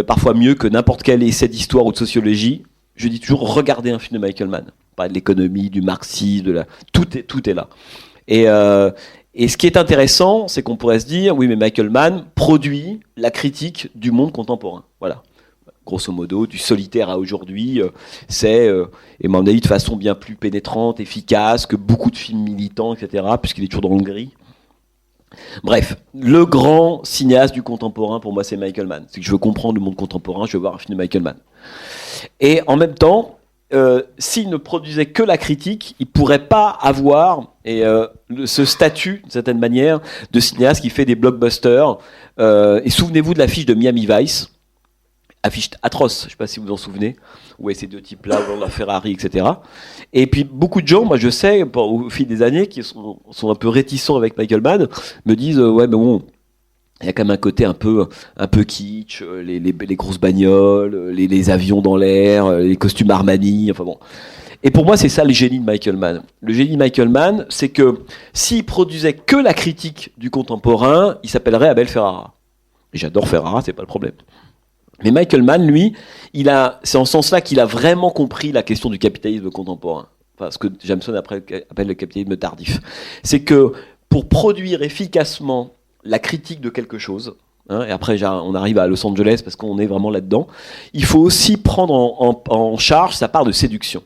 [SPEAKER 3] parfois mieux que n'importe quel essai d'histoire ou de sociologie, je dis toujours, regardez un film de Michael Mann. Parler de l'économie, du marxisme, tout est là. Et ce qui est intéressant, c'est qu'on pourrait se dire, oui, mais Michael Mann produit la critique du monde contemporain. Voilà. Grosso modo, du Solitaire à aujourd'hui, c'est, et m'en a dit de façon bien plus pénétrante, efficace que beaucoup de films militants, etc., puisqu'il est toujours dans le gris. Bref, le grand cinéaste du contemporain, pour moi, c'est Michael Mann. C'est que je veux comprendre le monde contemporain, je veux voir un film de Michael Mann. Et en même temps, s'il ne produisait que la critique, il ne pourrait pas avoir ce statut, d'une certaine manière, de cinéaste qui fait des blockbusters. Et souvenez-vous de l'affiche de Miami Vice, affiche atroce, je ne sais pas si vous vous en souvenez, où ces deux types-là, la Ferrari, etc. Et puis beaucoup de gens, moi je sais, au fil des années, qui sont un peu réticents avec Michael Mann, me disent ouais, mais bon, il y a quand même un côté un peu kitsch, les grosses bagnoles, les avions dans l'air, les costumes Armani, enfin bon. Et pour moi, c'est ça le génie de Michael Mann. Le génie de Michael Mann, c'est que s'il produisait que la critique du contemporain, il s'appellerait Abel Ferrara. Et j'adore Ferrara, c'est pas le problème. Mais Michael Mann, lui, c'est en ce sens-là qu'il a vraiment compris la question du capitalisme contemporain. Enfin, ce que Jameson appelle le capitalisme tardif. C'est que pour produire efficacement la critique de quelque chose, et après on arrive à Los Angeles parce qu'on est vraiment là-dedans, il faut aussi prendre en charge sa part de séduction.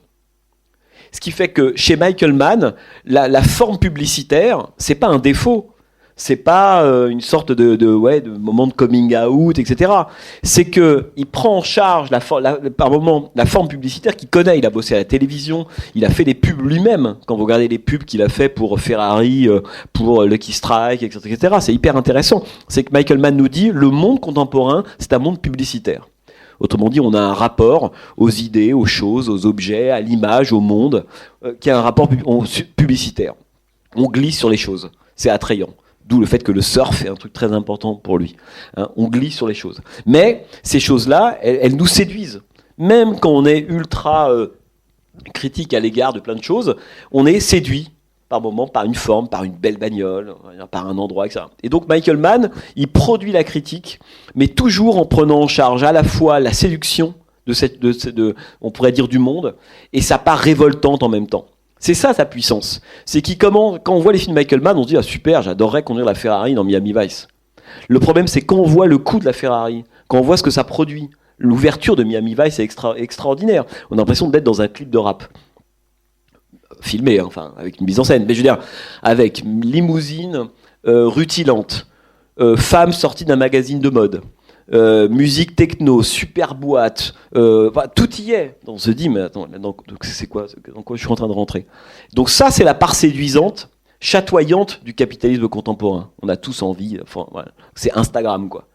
[SPEAKER 3] Ce qui fait que chez Michael Mann, la forme publicitaire, c'est pas un défaut. C'est pas une sorte de moment de coming out, etc. C'est qu'il prend en charge par moment la forme publicitaire qu'il connaît. Il a bossé à la télévision, il a fait des pubs lui-même. Quand vous regardez les pubs qu'il a fait pour Ferrari, pour Lucky Strike, etc., c'est hyper intéressant. C'est que Michael Mann nous dit le monde contemporain, c'est un monde publicitaire. Autrement dit, on a un rapport aux idées, aux choses, aux objets, à l'image, au monde, qui a un rapport publicitaire. On glisse sur les choses, c'est attrayant. D'où le fait que le surf est un truc très important pour lui. On glisse sur les choses. Mais ces choses-là, elles nous séduisent. Même quand on est ultra critique à l'égard de plein de choses, on est séduit par moment, par une forme, par une belle bagnole, par un endroit, etc. Et donc Michael Mann, il produit la critique, mais toujours en prenant en charge à la fois la séduction on pourrait dire du monde, et sa part révoltante en même temps. C'est ça sa puissance. C'est quand on voit les films de Michael Mann, on se dit ah super, j'adorerais conduire la Ferrari dans Miami Vice. Le problème c'est quand on voit le coût de la Ferrari, quand on voit ce que ça produit. L'ouverture de Miami Vice est extraordinaire. On a l'impression d'être dans un clip de rap. Filmé, enfin, avec une mise en scène. Mais je veux dire, avec limousine rutilante, femme sortie d'un magazine de mode, musique techno, super boîte, tout y est. On se dit, mais attends, c'est quoi, dans quoi je suis en train de rentrer? Donc ça, c'est la part séduisante, chatoyante du capitalisme contemporain. On a tous envie, enfin, voilà. C'est Instagram, quoi.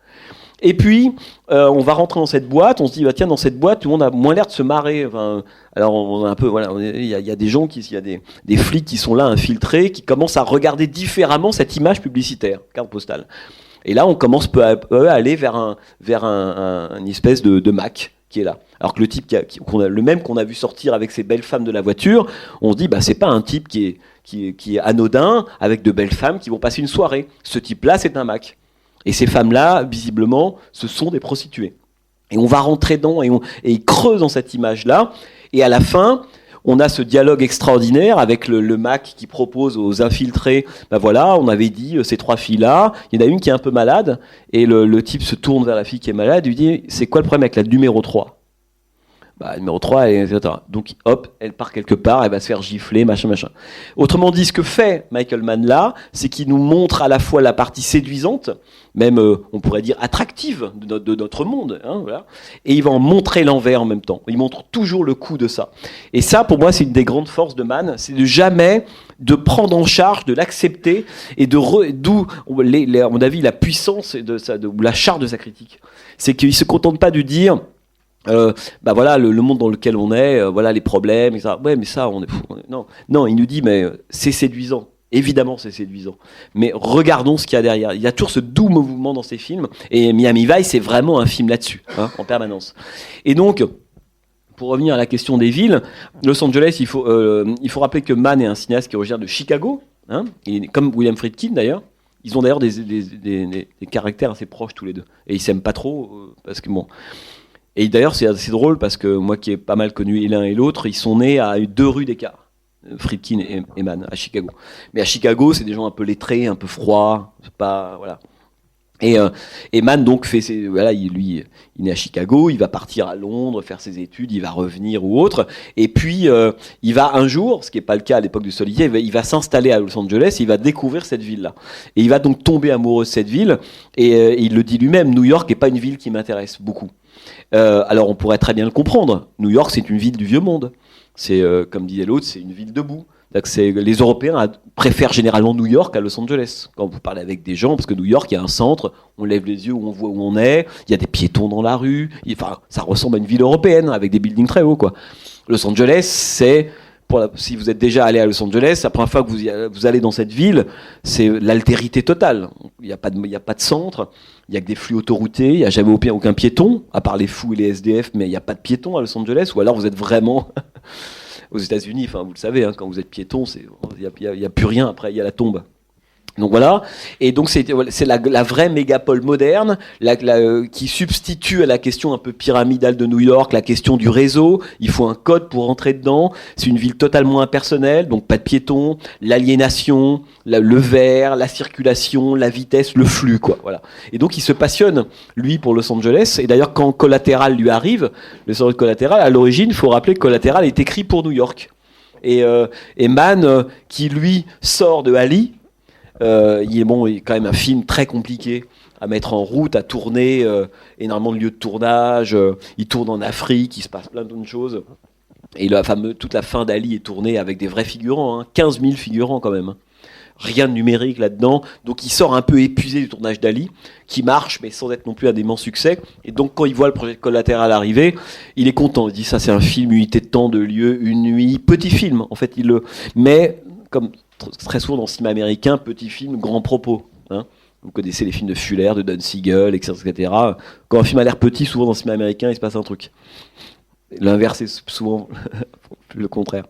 [SPEAKER 3] Et puis, on va rentrer dans cette boîte, on se dit, bah, tiens, dans cette boîte, tout le monde a moins l'air de se marrer. Enfin, alors, on a un peu, voilà, il y a des gens, il y a des flics qui sont là, infiltrés, qui commencent à regarder différemment cette image publicitaire, carte postale. Et là, on commence peu à peu à aller vers une espèce de Mac qui est là. Alors que le type le même qu'on a vu sortir avec ces belles femmes de la voiture, on se dit, bah, c'est pas un type qui est anodin, avec de belles femmes qui vont passer une soirée. Ce type-là, c'est un Mac. Et ces femmes-là, visiblement, ce sont des prostituées. Et on va rentrer dedans et ils creusent dans cette image-là. Et à la fin, on a ce dialogue extraordinaire avec le Mac qui propose aux infiltrés, ben voilà, on avait dit ces trois filles-là, il y en a une qui est un peu malade, et le type se tourne vers la fille qui est malade, lui dit, c'est quoi le problème avec la numéro 3 ? Bah, numéro 3, etc. Donc, hop, elle part quelque part, elle va se faire gifler, machin. Autrement dit, ce que fait Michael Mann là, c'est qu'il nous montre à la fois la partie séduisante, même, on pourrait dire, attractive de notre monde, voilà, et il va en montrer l'envers en même temps. Il montre toujours le coup de ça. Et ça, pour moi, c'est une des grandes forces de Mann, c'est de jamais de prendre en charge, de l'accepter, et d'où, à mon avis, la puissance ou la charge de sa critique. C'est qu'il se contente pas de dire... bah voilà le monde dans lequel on est, voilà les problèmes, etc. Ouais, mais ça, on est fou. Non, il nous dit, mais c'est séduisant. Évidemment, c'est séduisant. Mais regardons ce qu'il y a derrière. Il y a toujours ce doux mouvement dans ces films. Et Miami Vice, c'est vraiment un film là-dessus, en permanence. Et donc, pour revenir à la question des villes, Los Angeles, il faut rappeler que Mann est un cinéaste qui originaire de Chicago, et comme William Friedkin d'ailleurs. Ils ont d'ailleurs des caractères assez proches tous les deux. Et ils s'aiment pas trop, parce que bon... Et d'ailleurs, c'est assez drôle parce que moi qui ai pas mal connu l'un et l'autre, ils sont nés à 2 rues d'écart, Friedkin et Mann, à Chicago. Mais à Chicago, c'est des gens un peu lettrés, un peu froids, c'est pas, voilà. Et Mann donc il est né à Chicago, il va partir à Londres faire ses études, il va revenir ou autre, et puis il va un jour, ce qui n'est pas le cas à l'époque du Solier, il va s'installer à Los Angeles, il va découvrir cette ville-là, et il va donc tomber amoureux de cette ville, et il le dit lui-même, New York n'est pas une ville qui m'intéresse beaucoup. Alors on pourrait très bien le comprendre, New York c'est une ville du vieux monde, c'est comme disait l'autre, c'est une ville debout. Les Européens préfèrent généralement New York à Los Angeles. Quand vous parlez avec des gens, parce que New York, il y a un centre, on lève les yeux, on voit où on est, il y a des piétons dans la rue, ça ressemble à une ville européenne avec des buildings très hauts, quoi. Los Angeles, si vous êtes déjà allé à Los Angeles, la première fois que vous allez dans cette ville, c'est l'altérité totale. Il n'y a pas de centre, il n'y a que des flux autoroutés, il n'y a jamais aucun piéton, à part les fous et les SDF, mais il n'y a pas de piéton à Los Angeles, ou alors vous êtes vraiment... Aux États-Unis, vous le savez, quand vous êtes piéton, il n'y a plus rien, après il y a la tombe. Donc voilà, et donc c'est la vraie mégapole moderne qui substitue à la question un peu pyramidale de New York, la question du réseau. Il faut un code pour rentrer dedans. C'est une ville totalement impersonnelle, donc pas de piétons, l'aliénation, le verre, la circulation, la vitesse, le flux, quoi. Voilà. Et donc il se passionne lui pour Los Angeles. Et d'ailleurs quand Collateral lui arrive, le scénario de Collateral, à l'origine, il faut rappeler que Collateral est écrit pour New York. Et Mann, qui lui sort de Ali. Il est quand même un film très compliqué à mettre en route, à tourner, énormément de lieux de tournage, il tourne en Afrique, il se passe plein d'autres choses, et toute la fin d'Ali est tournée avec des vrais figurants, 15 000 figurants quand même, rien de numérique là-dedans, donc il sort un peu épuisé du tournage d'Ali, qui marche mais sans être non plus un immense succès, et donc quand il voit le projet de Collateral arriver, il est content, il dit ça c'est un film, unité de temps, de lieu, une nuit, petit film en fait, mais comme très souvent dans le cinéma américain, petit film, grand propos. Vous connaissez les films de Fuller, de Don Siegel, etc. Quand un film a l'air petit, souvent dans le cinéma américain, il se passe un truc. L'inverse est souvent le contraire.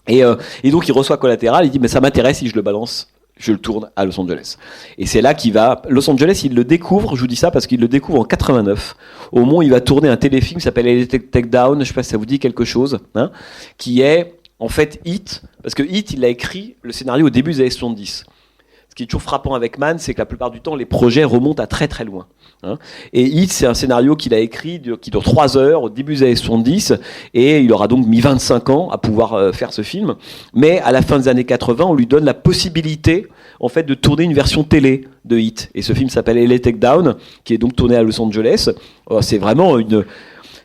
[SPEAKER 3] Et donc il reçoit Collateral, il dit mais ça m'intéresse si je le balance, je le tourne à Los Angeles. Et c'est là qu'il va... Los Angeles, il le découvre, je vous dis ça parce qu'il le découvre en 89. Au moment où il va tourner un téléfilm qui s'appelle Electric Takedown, je ne sais pas si ça vous dit quelque chose, qui est... En fait, Hit, parce que Hit, il a écrit le scénario au début des années 70. Ce qui est toujours frappant avec Mann, c'est que la plupart du temps, les projets remontent à très très loin. Et Hit, c'est un scénario qu'il a écrit, qui dure 3 heures au début des années 70, et il aura donc mis 25 ans à pouvoir faire ce film. Mais à la fin des années 80, on lui donne la possibilité, en fait, de tourner une version télé de Hit. Et ce film s'appelle Electric Takedown, qui est donc tourné à Los Angeles. C'est vraiment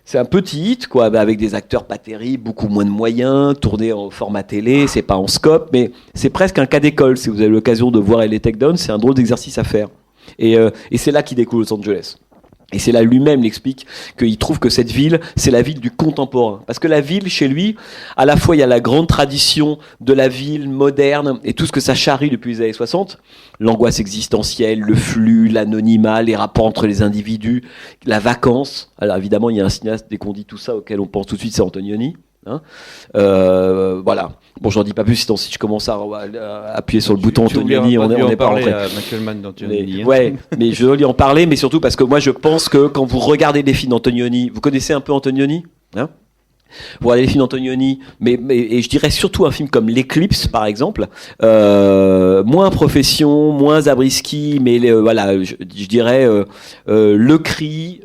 [SPEAKER 3] c'est un petit hit, quoi, avec des acteurs pas terribles, beaucoup moins de moyens, tourné en format télé, c'est pas en scope, mais c'est presque un cas d'école. Si vous avez l'occasion de voir LA Takedown, c'est un drôle d'exercice à faire. Et c'est là qu'il découvre Los Angeles. Et c'est là lui-même l'explique qu'il trouve que cette ville, c'est la ville du contemporain. Parce que la ville, chez lui, à la fois il y a la grande tradition de la ville moderne et tout ce que ça charrie depuis les années 60, l'angoisse existentielle, le flux, l'anonymat, les rapports entre les individus, la vacance. Alors évidemment, il y a un cinéaste, dès qu'on dit tout ça, auquel on pense tout de suite, c'est Antonioni. Voilà. Bon, j'en dis pas plus, sinon si je commence à appuyer sur le bouton Antonioni, on n'est pas rentré.
[SPEAKER 2] Michael Mann d'Antonioni.
[SPEAKER 3] Ouais, mais je dois lui en parler, mais surtout parce que moi je pense que quand vous regardez des films d'Antonioni, vous connaissez un peu Antonioni, vous regardez les films d'Antonioni, et je dirais surtout un film comme L'Éclipse, par exemple, moins Profession, moins Zabriskie, mais voilà, je dirais Le Cri,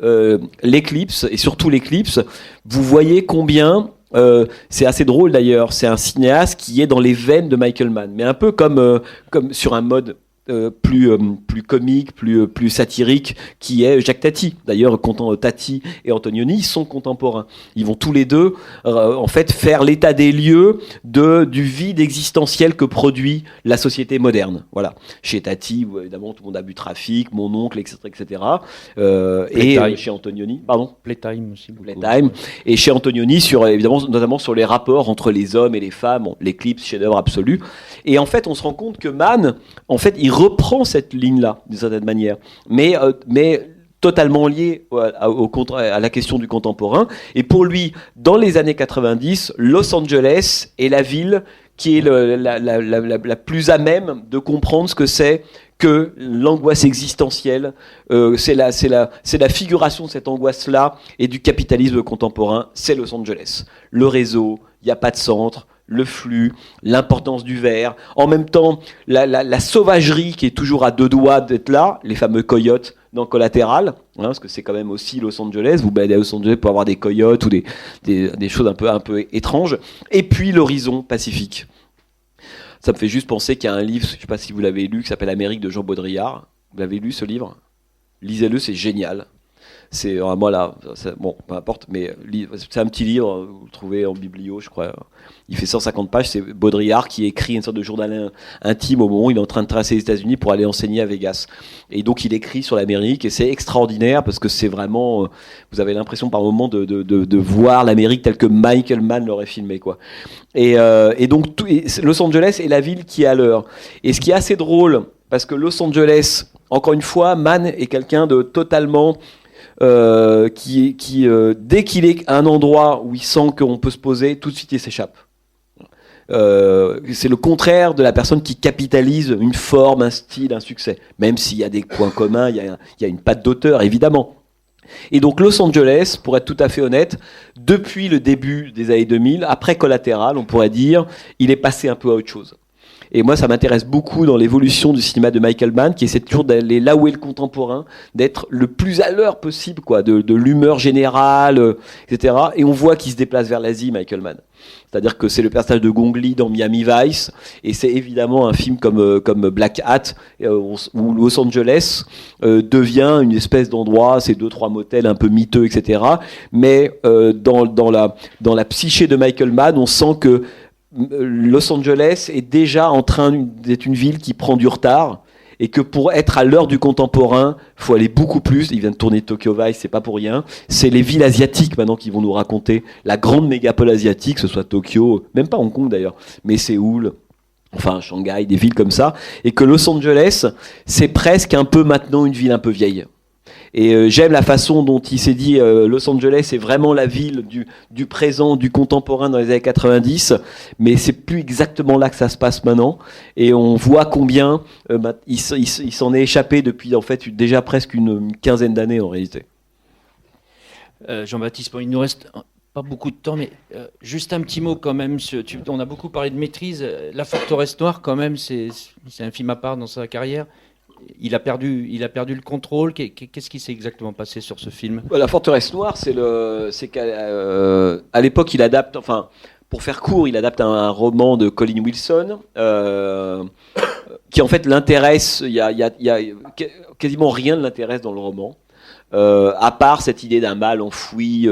[SPEAKER 3] L'Éclipse, et surtout L'Éclipse, vous voyez combien... c'est assez drôle d'ailleurs, c'est un cinéaste qui est dans les veines de Michael Mann, mais un peu comme sur un mode plus comique, plus satirique, qui est Jacques Tati. D'ailleurs, Tati et Antonioni, ils sont contemporains. Ils vont tous les deux, en fait, faire l'état des lieux du vide existentiel que produit la société moderne. Voilà. Chez Tati, évidemment, tout le monde a bu Trafic, Mon oncle, etc. Et chez Antonioni, pardon.
[SPEAKER 2] Playtime aussi.
[SPEAKER 3] Playtime. Et chez Antonioni, évidemment, notamment sur les rapports entre les hommes et les femmes. Bon, L'Éclipse, chef-d'œuvre absolu. Et en fait, on se rend compte que Mann, en fait, il reprend cette ligne-là, d'une certaine manière, mais totalement liée à la question du contemporain. Et pour lui, dans les années 90, Los Angeles est la ville qui est la plus à même de comprendre ce que c'est que l'angoisse existentielle, c'est la figuration de cette angoisse-là et du capitalisme contemporain, c'est Los Angeles. Le réseau, il n'y a pas de centre, le flux, l'importance du verre, en même temps la sauvagerie qui est toujours à 2 doigts d'être là, les fameux coyotes dans Collatéral, parce que c'est quand même aussi Los Angeles, vous baladez à Los Angeles pour avoir des coyotes ou des choses un peu étranges, et puis l'horizon pacifique. Ça me fait juste penser qu'il y a un livre, je ne sais pas si vous l'avez lu, qui s'appelle Amérique de Jean Baudrillard. Vous l'avez lu ce livre ? Lisez-le, c'est génial. C'est vraiment là, bon, peu importe, mais c'est un petit livre, vous le trouvez en biblio, je crois. Il fait 150 pages, c'est Baudrillard qui écrit une sorte de journal intime au moment où il est en train de tracer les États-Unis pour aller enseigner à Vegas. Et donc il écrit sur l'Amérique et c'est extraordinaire parce que c'est vraiment, vous avez l'impression par moment de voir l'Amérique telle que Michael Mann l'aurait filmé, quoi. Et donc Los Angeles est la ville qui est à l'heure. Et ce qui est assez drôle, parce que Los Angeles, encore une fois, Mann est quelqu'un de totalement dès qu'il est à un endroit où il sent qu'on peut se poser, tout de suite il s'échappe. C'est le contraire de la personne qui capitalise une forme, un style, un succès. Même s'il y a des points communs, il y a une patte d'auteur, évidemment. Et donc Los Angeles, pour être tout à fait honnête, depuis le début des années 2000, après Collatéral, on pourrait dire, il est passé un peu à autre chose. Et moi, ça m'intéresse beaucoup dans l'évolution du cinéma de Michael Mann, qui essaie toujours d'aller là où est le contemporain, d'être le plus à l'heure possible, quoi, de l'humeur générale, etc. Et on voit qu'il se déplace vers l'Asie, Michael Mann. C'est-à-dire que c'est le personnage de Gong Li dans Miami Vice, et c'est évidemment un film comme Black Hat, où Los Angeles devient une espèce d'endroit, c'est 2-3 motels un peu miteux, etc. Mais dans la psyché de Michael Mann, on sent que Los Angeles est déjà en train d'être une ville qui prend du retard et que pour être à l'heure du contemporain, il faut aller beaucoup plus. Il vient de tourner Tokyo Vice, c'est pas pour rien. C'est les villes asiatiques maintenant qui vont nous raconter la grande mégapole asiatique, que ce soit Tokyo, même pas Hong Kong d'ailleurs, mais Séoul, enfin Shanghai, des villes comme ça. Et que Los Angeles, c'est presque un peu maintenant une ville un peu vieille. Et j'aime la façon dont il s'est dit Los Angeles est vraiment la ville du présent, du contemporain dans les années 90, mais c'est plus exactement là que ça se passe maintenant. Et on voit combien il s'en est échappé depuis en fait déjà presque une quinzaine d'années en réalité.
[SPEAKER 2] Jean-Baptiste, il nous reste pas beaucoup de temps, mais juste un petit mot quand même. On a beaucoup parlé de maîtrise. La Forteresse Noire, quand même, c'est un film à part dans sa carrière. Il a perdu le contrôle. Qu'est-ce qui s'est exactement passé sur ce film ?
[SPEAKER 3] La Forteresse Noire, c'est qu'à l'époque, il adapte, enfin, pour faire court, il adapte un roman de Colin Wilson, qui en fait l'intéresse. Il y a quasiment rien ne l'intéresse dans le roman. À part cette idée d'un mal enfoui,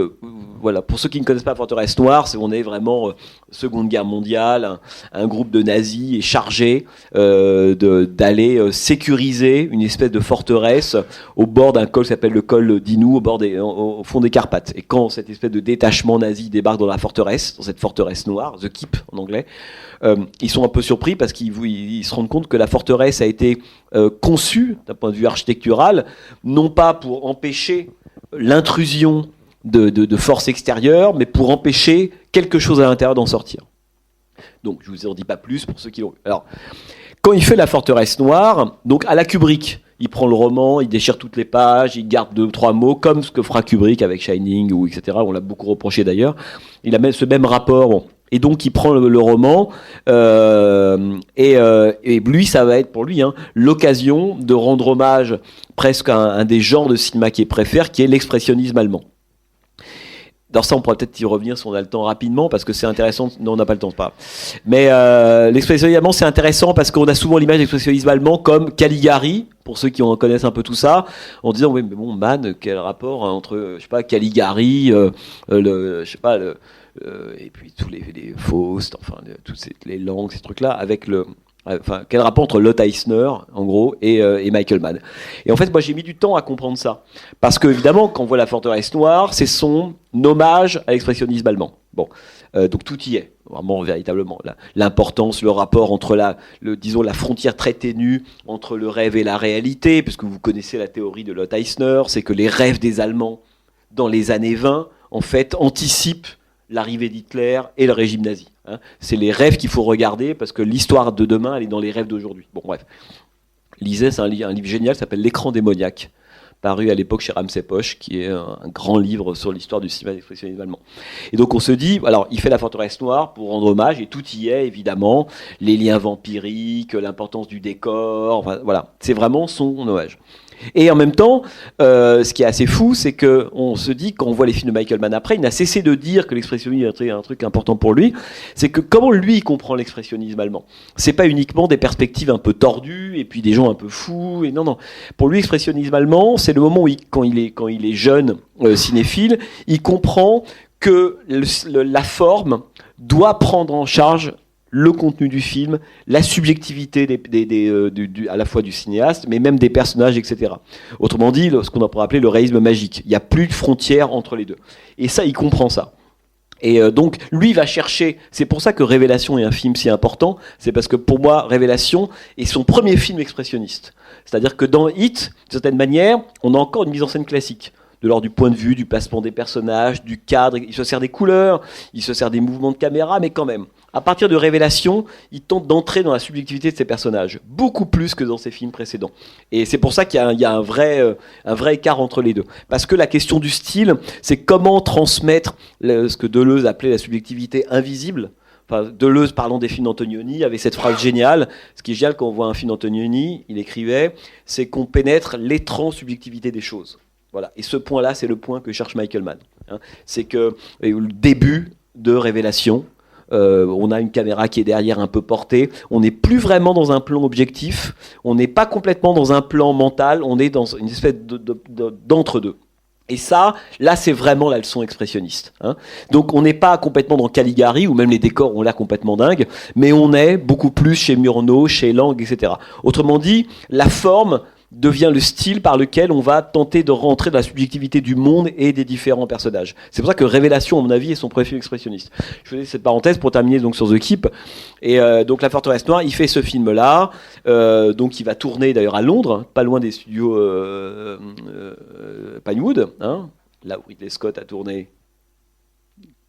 [SPEAKER 3] voilà. Pour ceux qui ne connaissent pas Forteresse Noire, on est vraiment Seconde Guerre mondiale, un groupe de nazis est chargé d'aller sécuriser une espèce de forteresse au bord d'un col qui s'appelle le col d'Inou, au fond des Carpates. Et quand cette espèce de détachement nazi débarque dans la forteresse, dans cette forteresse noire, The Keep en anglais, ils sont un peu surpris parce qu'ils se rendent compte que la forteresse a été conçue d'un point de vue architectural, non pas pour empêcher l'intrusion de forces extérieures, mais pour empêcher quelque chose à l'intérieur d'en sortir. Donc, je ne vous en dis pas plus pour ceux qui l'ont. Alors, quand il fait la Forteresse Noire, donc à la Kubrick, il prend le roman, il déchire toutes les pages, il garde 2-3 mots, comme ce que fera Kubrick avec Shining, ou etc. On l'a beaucoup reproché d'ailleurs. Il a même ce même rapport. Bon. Et donc, il prend le roman, et lui, ça va être pour lui l'occasion de rendre hommage presque à un des genres de cinéma qu'il préfère, qui est l'expressionnisme allemand. Dans ça, on pourrait peut-être y revenir si on a le temps rapidement, parce que c'est intéressant. Non, on n'a pas le temps, c'est pas grave. Mais l'expressionnisme allemand, c'est intéressant parce qu'on a souvent l'image de l'expressionnisme allemand comme Caligari, pour ceux qui en connaissent un peu tout ça, en disant oui, mais bon, Mann, quel rapport entre, je sais pas, Caligari, et puis tous les Faust, enfin, toutes les langues, ces trucs-là, avec quel rapport entre Lotte Eisner, en gros, et Michael Mann. Et en fait, moi, j'ai mis du temps à comprendre ça. Parce que, évidemment, quand on voit la Forteresse Noire, c'est son hommage à l'expressionnisme allemand. Bon. Donc, tout y est. Vraiment, véritablement. L'importance, le rapport entre la frontière très ténue entre le rêve et la réalité, puisque vous connaissez la théorie de Lotte Eisner, c'est que les rêves des Allemands, dans les années 20, en fait, anticipent l'arrivée d'Hitler et le régime nazi. C'est les rêves qu'il faut regarder parce que l'histoire de demain, elle est dans les rêves d'aujourd'hui. Bon, bref. Lisez, c'est un livre génial, ça s'appelle L'écran démoniaque. paru à l'époque chez Ramsey Poche, qui est un grand livre sur l'histoire du cinéma d'expressionnisme allemand. Et donc on se dit, alors il fait La Forteresse Noire pour rendre hommage, et tout y est évidemment, les liens vampiriques, l'importance du décor, enfin, voilà, c'est vraiment son hommage. Et en même temps, ce qui est assez fou, c'est qu'on se dit, quand on voit les films de Michael Mann après, il n'a cessé de dire que l'expressionnisme est un truc important pour lui, c'est que comment lui il comprend l'expressionnisme allemand. C'est pas uniquement des perspectives un peu tordues, et puis des gens un peu fous, et non. Pour lui, l'expressionnisme allemand, c'est le moment où, quand il est jeune cinéphile, il comprend que la forme doit prendre en charge le contenu du film, la subjectivité à la fois du cinéaste, mais même des personnages, etc. Autrement dit, ce qu'on pourrait appeler le réalisme magique. Il n'y a plus de frontières entre les deux. Et ça, il comprend ça. Et donc, lui va chercher... C'est pour ça que Révélation est un film si important. C'est parce que pour moi, Révélation est son premier film expressionniste. C'est-à-dire que dans Hit, d'une certaine manière, on a encore une mise en scène classique. De l'ordre du point de vue, du placement des personnages, du cadre. Il se sert des couleurs, il se sert des mouvements de caméra, mais quand même. À partir de Révélation, il tente d'entrer dans la subjectivité de ses personnages, beaucoup plus que dans ses films précédents. Et c'est pour ça qu'il y a un vrai écart entre les deux. Parce que la question du style, c'est comment transmettre ce que Deleuze appelait la subjectivité invisible. Enfin, Deleuze, parlant des films d'Antonioni, avait cette phrase géniale. Ce qui est génial quand on voit un film d'Antonioni, il écrivait, c'est qu'on pénètre l'étrange subjectivité des choses. Voilà. Et ce point-là, c'est le point que cherche Michael Mann. C'est que le début de Révélation, on a une caméra qui est derrière un peu portée, on n'est plus vraiment dans un plan objectif, on n'est pas complètement dans un plan mental, on est dans une espèce d'entre-deux. Et ça, là, c'est vraiment la leçon expressionniste. Donc, on n'est pas complètement dans Caligari, où même les décors ont l'air complètement dingues, mais on est beaucoup plus chez Murnau, chez Lang, etc. Autrement dit, la forme devient le style par lequel on va tenter de rentrer dans la subjectivité du monde et des différents personnages. C'est pour ça que Révélation, à mon avis, est son premier film expressionniste. Je faisais cette parenthèse pour terminer donc sur The Keep. Et donc La Forteresse Noire, il fait ce film-là. Donc il va tourner d'ailleurs à Londres, pas loin des studios Pinewood, là où Ridley Scott a tourné.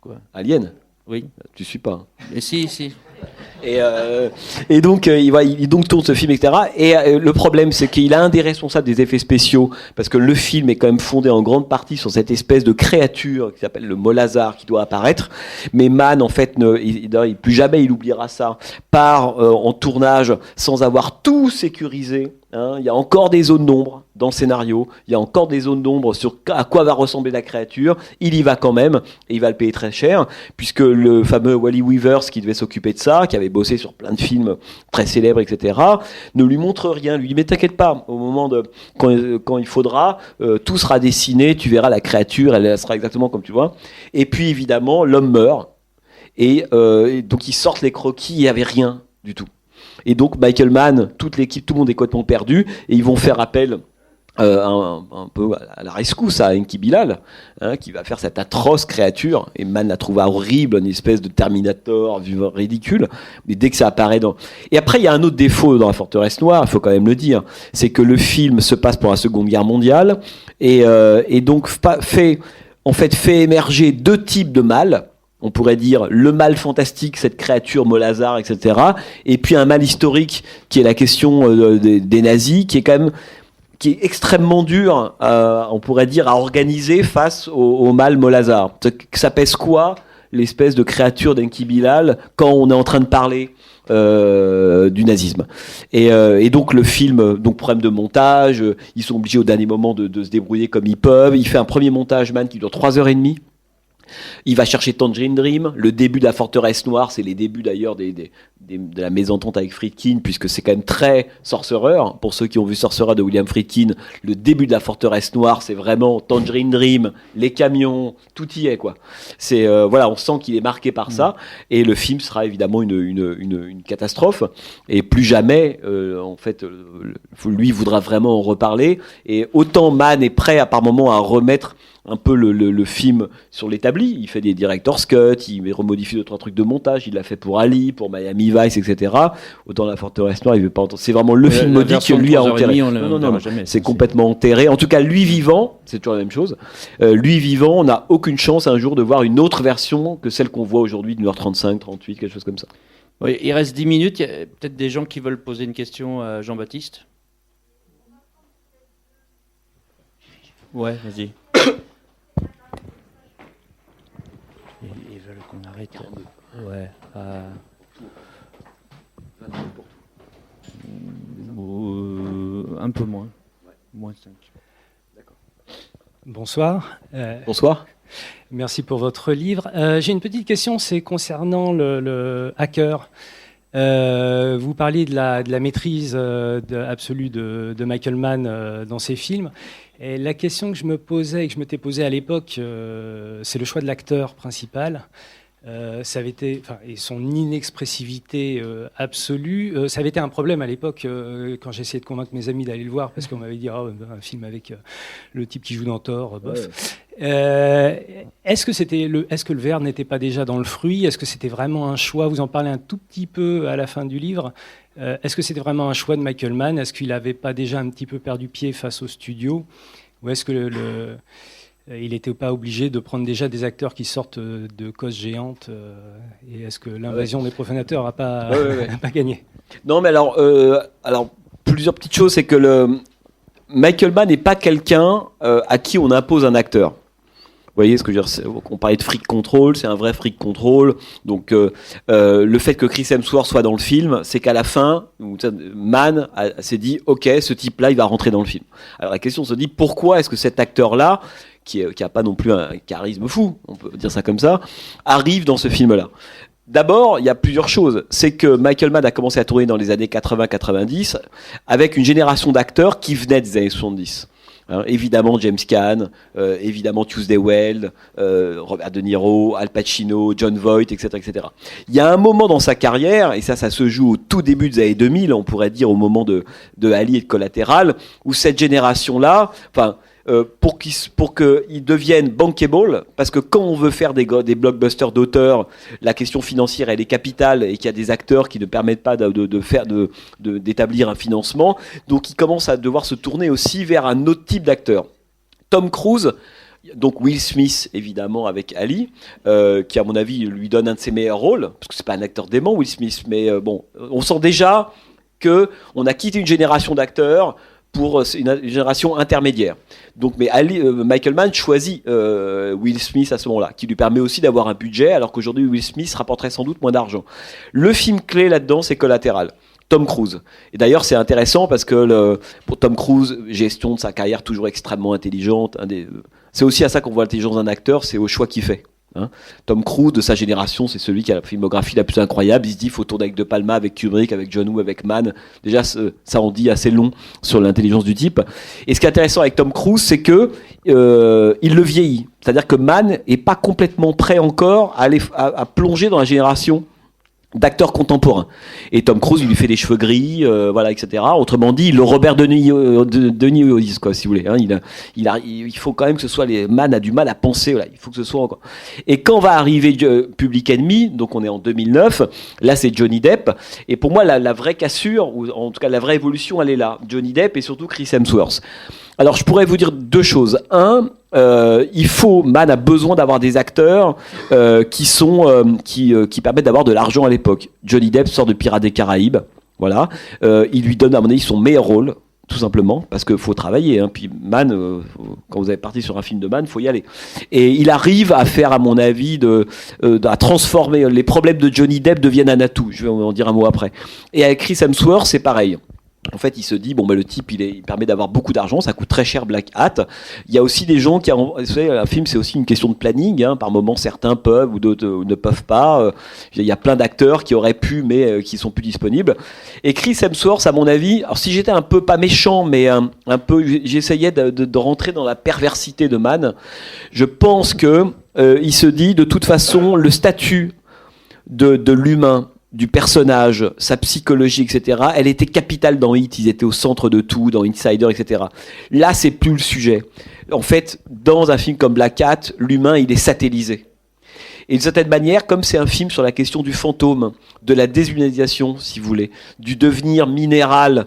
[SPEAKER 3] Quoi ? Alien.
[SPEAKER 2] Oui.
[SPEAKER 3] Tu suis pas.
[SPEAKER 2] Mais si.
[SPEAKER 3] Et donc il tourne ce film, etc. Et le problème, c'est qu'il a un des responsables des effets spéciaux, parce que le film est quand même fondé en grande partie sur cette espèce de créature qui s'appelle le Molazar qui doit apparaître. Mais Mann, en fait, plus jamais il oubliera ça, part en tournage sans avoir tout sécurisé. Il y a encore des zones d'ombre dans le scénario, il y a encore des zones d'ombre sur à quoi va ressembler la créature. Il y va quand même, et il va le payer très cher, puisque le fameux Wally Weavers qui devait s'occuper de ça, qui avait bossé sur plein de films très célèbres, etc., ne lui montre rien. Lui dit, mais t'inquiète pas, au moment quand il faudra, tout sera dessiné, tu verras la créature, elle sera exactement comme tu vois. Et puis évidemment, l'homme meurt, et donc ils sortent les croquis, il n'y avait rien du tout. Et donc Michael Mann, toute l'équipe, tout le monde est complètement perdu, et ils vont faire appel un peu à la rescousse à Enki Bilal, qui va faire cette atroce créature, et Mann la trouve horrible, une espèce de Terminator ridicule, mais dès que ça apparaît dans... Et après il y a un autre défaut dans La Forteresse Noire, il faut quand même le dire, c'est que le film se passe pendant la Seconde Guerre mondiale, et donc fait émerger deux types de mal. On pourrait dire le mal fantastique, cette créature Molazar, etc. Et puis un mal historique qui est la question des nazis, qui est extrêmement dur, on pourrait dire, à organiser face au mal Molazar. Ça pèse quoi, l'espèce de créature d'Enki Bilal, quand on est en train de parler du nazisme. Et donc le film, donc problème de montage, ils sont obligés au dernier moment de se débrouiller comme ils peuvent. Il fait un premier montage, Mann, qui dure 3h30. Il va chercher Tangerine Dream, le début de La Forteresse Noire, c'est les débuts d'ailleurs de la mésentente avec Friedkin, puisque c'est quand même très Sorcerer. Pour ceux qui ont vu Sorcerer de William Friedkin, le début de La Forteresse Noire, c'est vraiment Tangerine Dream, les camions, tout y est, quoi. C'est voilà, on sent qu'il est marqué par ça, et le film sera évidemment une catastrophe, et plus jamais, en fait, lui voudra vraiment en reparler, et autant Mann est prêt par moment à remettre un peu le film sur l'établi. Il fait des director's cut, il remodifie d'autres trucs de montage, il l'a fait pour Ali, pour Miami Vice, etc. Autant La Forteresse Noire, il veut pas entendre. C'est vraiment le film maudit que lui a enterré. Non, c'est complètement enterré. En tout cas, lui vivant, c'est toujours la même chose. Lui vivant, on n'a aucune chance un jour de voir une autre version que celle qu'on voit aujourd'hui, de 1h35, 38, quelque chose comme ça.
[SPEAKER 2] Oui, il reste 10 minutes. Il y a peut-être des gens qui veulent poser une question à Jean-Baptiste. Ouais, vas-y. Ils veulent qu'on arrête.
[SPEAKER 3] 42.
[SPEAKER 2] Ouais. Un peu moins. Moins 5.
[SPEAKER 3] D'accord.
[SPEAKER 5] Bonsoir.
[SPEAKER 3] Bonsoir.
[SPEAKER 5] Merci pour votre livre. J'ai une petite question, c'est concernant le hacker. Vous parliez de la maîtrise absolue de Michael Mann dans ses films. Et la question que je me posais et que je m'étais posée à l'époque, c'est le choix de l'acteur principal. Ça avait été, et son inexpressivité absolue, ça avait été un problème à l'époque quand j'essayais de convaincre mes amis d'aller le voir parce qu'on m'avait dit un film avec le type qui joue dans Thor, bof. Ouais. Est-ce que le verre n'était pas déjà dans le fruit? Est-ce que c'était vraiment un choix? Vous en parlez un tout petit peu à la fin du livre. Est-ce que c'était vraiment un choix de Michael Mann? Est-ce qu'il n'avait pas déjà un petit peu perdu pied face au studio? Ou est-ce que il n'était pas obligé de prendre déjà des acteurs qui sortent de causes géantes et est-ce que l'invasion des profanateurs n'a pas, pas gagné?
[SPEAKER 3] Non, mais alors, plusieurs petites choses. C'est que Michael Mann n'est pas quelqu'un à qui on impose un acteur. Vous voyez ce que je veux dire? On parlait de freak control, c'est un vrai freak control. Donc, le fait que Chris Hemsworth soit dans le film, c'est qu'à la fin, Mann s'est dit, ok, ce type-là, il va rentrer dans le film. Alors la question se dit, pourquoi est-ce que cet acteur-là, qui a pas non plus un charisme fou, on peut dire ça comme ça, arrive dans ce film-là? D'abord, il y a plusieurs choses. C'est que Michael Mann a commencé à tourner dans les années 80-90 avec une génération d'acteurs qui venaient des années 70. Hein, évidemment James Caan, évidemment Tuesday Weld, Robert De Niro, Al Pacino, John Voight, etc., etc. Il y a un moment dans sa carrière, et ça se joue au tout début des années 2000, on pourrait dire au moment de Ali et de Collateral, où cette génération-là, pour qu'ils deviennent bankable, parce que quand on veut faire des blockbusters d'auteurs, la question financière elle est capitale et qu'il y a des acteurs qui ne permettent pas d'établir un financement, donc ils commencent à devoir se tourner aussi vers un autre type d'acteur. Tom Cruise, donc Will Smith évidemment avec Ali, qui à mon avis lui donne un de ses meilleurs rôles, parce que c'est pas un acteur dément Will Smith, mais bon, on sent déjà que on a quitté une génération d'acteurs pour une génération intermédiaire. Donc, mais Michael Mann choisit Will Smith à ce moment-là, qui lui permet aussi d'avoir un budget, alors qu'aujourd'hui Will Smith rapporterait sans doute moins d'argent. Le film clé là-dedans, c'est Collateral. Tom Cruise. Et d'ailleurs, c'est intéressant parce que pour Tom Cruise, gestion de sa carrière toujours extrêmement intelligente. C'est aussi à ça qu'on voit l'intelligence d'un acteur, c'est au choix qu'il fait. Hein. Tom Cruise, de sa génération, c'est celui qui a la filmographie la plus incroyable. Il se dit, il faut tourner avec De Palma, avec Kubrick, avec John Woo, avec Mann. Déjà, ça en dit assez long sur l'intelligence du type. Et ce qui est intéressant avec Tom Cruise, c'est que il le vieillit. C'est-à-dire que Mann est pas complètement prêt encore à plonger dans la génération d'acteurs contemporains. Et Tom Cruise, il lui fait des cheveux gris, voilà, etc. Autrement dit, le Robert De Niro, quoi, si vous voulez. Hein, il faut quand même que ce soit Mann a du mal à penser. Voilà, il faut que ce soit encore. Et quand va arriver Public Enemy, donc on est en 2009, là c'est Johnny Depp. Et pour moi, la vraie cassure, ou en tout cas la vraie évolution, elle est là. Johnny Depp et surtout Chris Hemsworth. Alors je pourrais vous dire deux choses. Mann a besoin d'avoir des acteurs qui permettent d'avoir de l'argent à l'époque. Johnny Depp sort de Pirates des Caraïbes, voilà. Il lui donne à mon avis son meilleur rôle, tout simplement, parce qu'il faut travailler. Hein. Puis Mann, quand vous avez parti sur un film de Mann, il faut y aller. Et il arrive à faire, à mon avis, à transformer les problèmes de Johnny Depp deviennent un atout. Je vais en dire un mot après. Et avec Chris Hemsworth, c'est pareil. En fait, il se dit, le type, il permet d'avoir beaucoup d'argent, ça coûte très cher Black Hat. Il y a aussi des gens vous savez, un film, c'est aussi une question de planning. Hein. Par moments, certains peuvent ou d'autres ne peuvent pas. Il y a plein d'acteurs qui auraient pu, mais qui sont plus disponibles. Et Chris Hemsworth, à mon avis, alors si j'étais un peu, pas méchant, mais un peu, j'essayais de rentrer dans la perversité de Mann. Je pense que il se dit, de toute façon, le statut de l'humain, du personnage, sa psychologie, etc., elle était capitale dans Hit, ils étaient au centre de tout, dans Insider, etc. Là, c'est plus le sujet. En fait, dans un film comme Black Hat, l'humain, il est satellisé. Et d'une certaine manière, comme c'est un film sur la question du fantôme, de la déshumanisation, si vous voulez, du devenir minéral,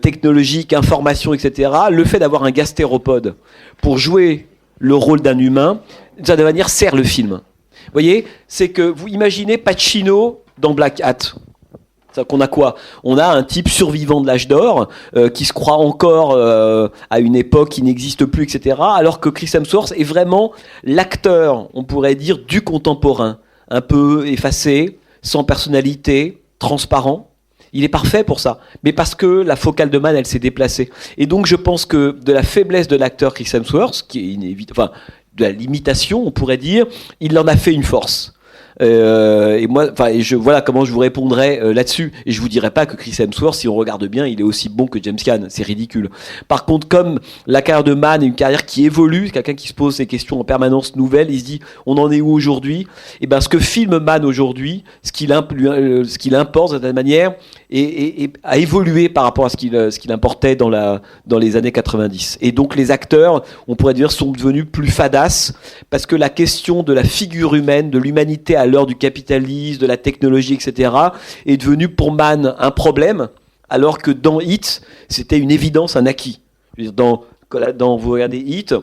[SPEAKER 3] technologique, information, etc., le fait d'avoir un gastéropode pour jouer le rôle d'un humain, d'une certaine manière, sert le film. Vous voyez, c'est que vous imaginez Pacino dans Black Hat. C'est-à-dire qu'on a quoi ? On a un type survivant de l'âge d'or qui se croit encore à une époque qui n'existe plus, etc. Alors que Chris Hemsworth est vraiment l'acteur, on pourrait dire, du contemporain, un peu effacé, sans personnalité, transparent. Il est parfait pour ça, mais parce que la focale de Mann, elle s'est déplacée. Et donc je pense que de la faiblesse de l'acteur Chris Hemsworth, qui est inévitable, enfin de la limitation, on pourrait dire, il en a fait une force. Et moi, voilà comment je vous répondrais là-dessus. Et je vous dirais pas que Chris Hemsworth, si on regarde bien, il est aussi bon que James Caan. C'est ridicule. Par contre, comme la carrière de Mann est une carrière qui évolue, quelqu'un qui se pose des questions en permanence nouvelles, il se dit, on en est où aujourd'hui ? Et ben, ce que filme Mann aujourd'hui, ce qu'il importe de cette manière, et a évolué par rapport à ce qu'il importait dans les années 90. Et donc les acteurs, on pourrait dire, sont devenus plus fadasses parce que la question de la figure humaine, de l'humanité à l'heure du capitalisme, de la technologie, etc., est devenue pour Mann un problème, alors que dans Hit, c'était une évidence, un acquis. Je veux dire, vous regardez Hit,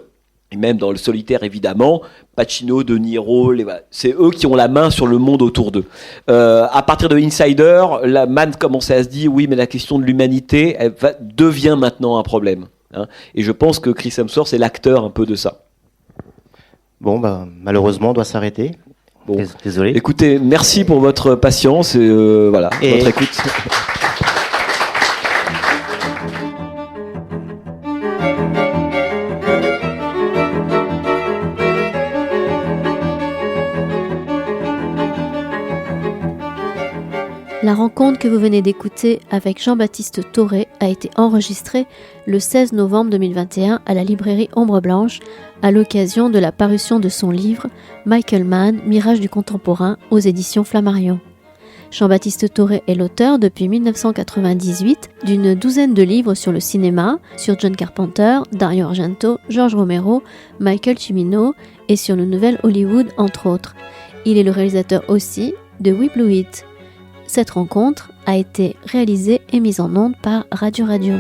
[SPEAKER 3] et même dans Le Solitaire, évidemment, Pacino, De Niro, c'est eux qui ont la main sur le monde autour d'eux. À partir de Insider, Mann commençait à se dire, oui, mais la question de l'humanité devient maintenant un problème. Hein. Et je pense que Chris Hemsworth est l'acteur un peu de ça.
[SPEAKER 4] Bon, malheureusement, on doit s'arrêter. Bon. Désolé.
[SPEAKER 3] Écoutez, merci pour votre patience et votre écoute.
[SPEAKER 1] La rencontre que vous venez d'écouter avec Jean-Baptiste Thoré a été enregistrée le 16 novembre 2021 à la librairie Ombre Blanche à l'occasion de la parution de son livre Michael Mann, Mirage du contemporain aux éditions Flammarion. Jean-Baptiste Thoré est l'auteur depuis 1998 d'une douzaine de livres sur le cinéma, sur John Carpenter, Dario Argento, George Romero, Michael Cimino et sur le nouvel Hollywood entre autres. Il est le réalisateur aussi de We Blew It. Cette rencontre a été réalisée et mise en onde par Radio Radio.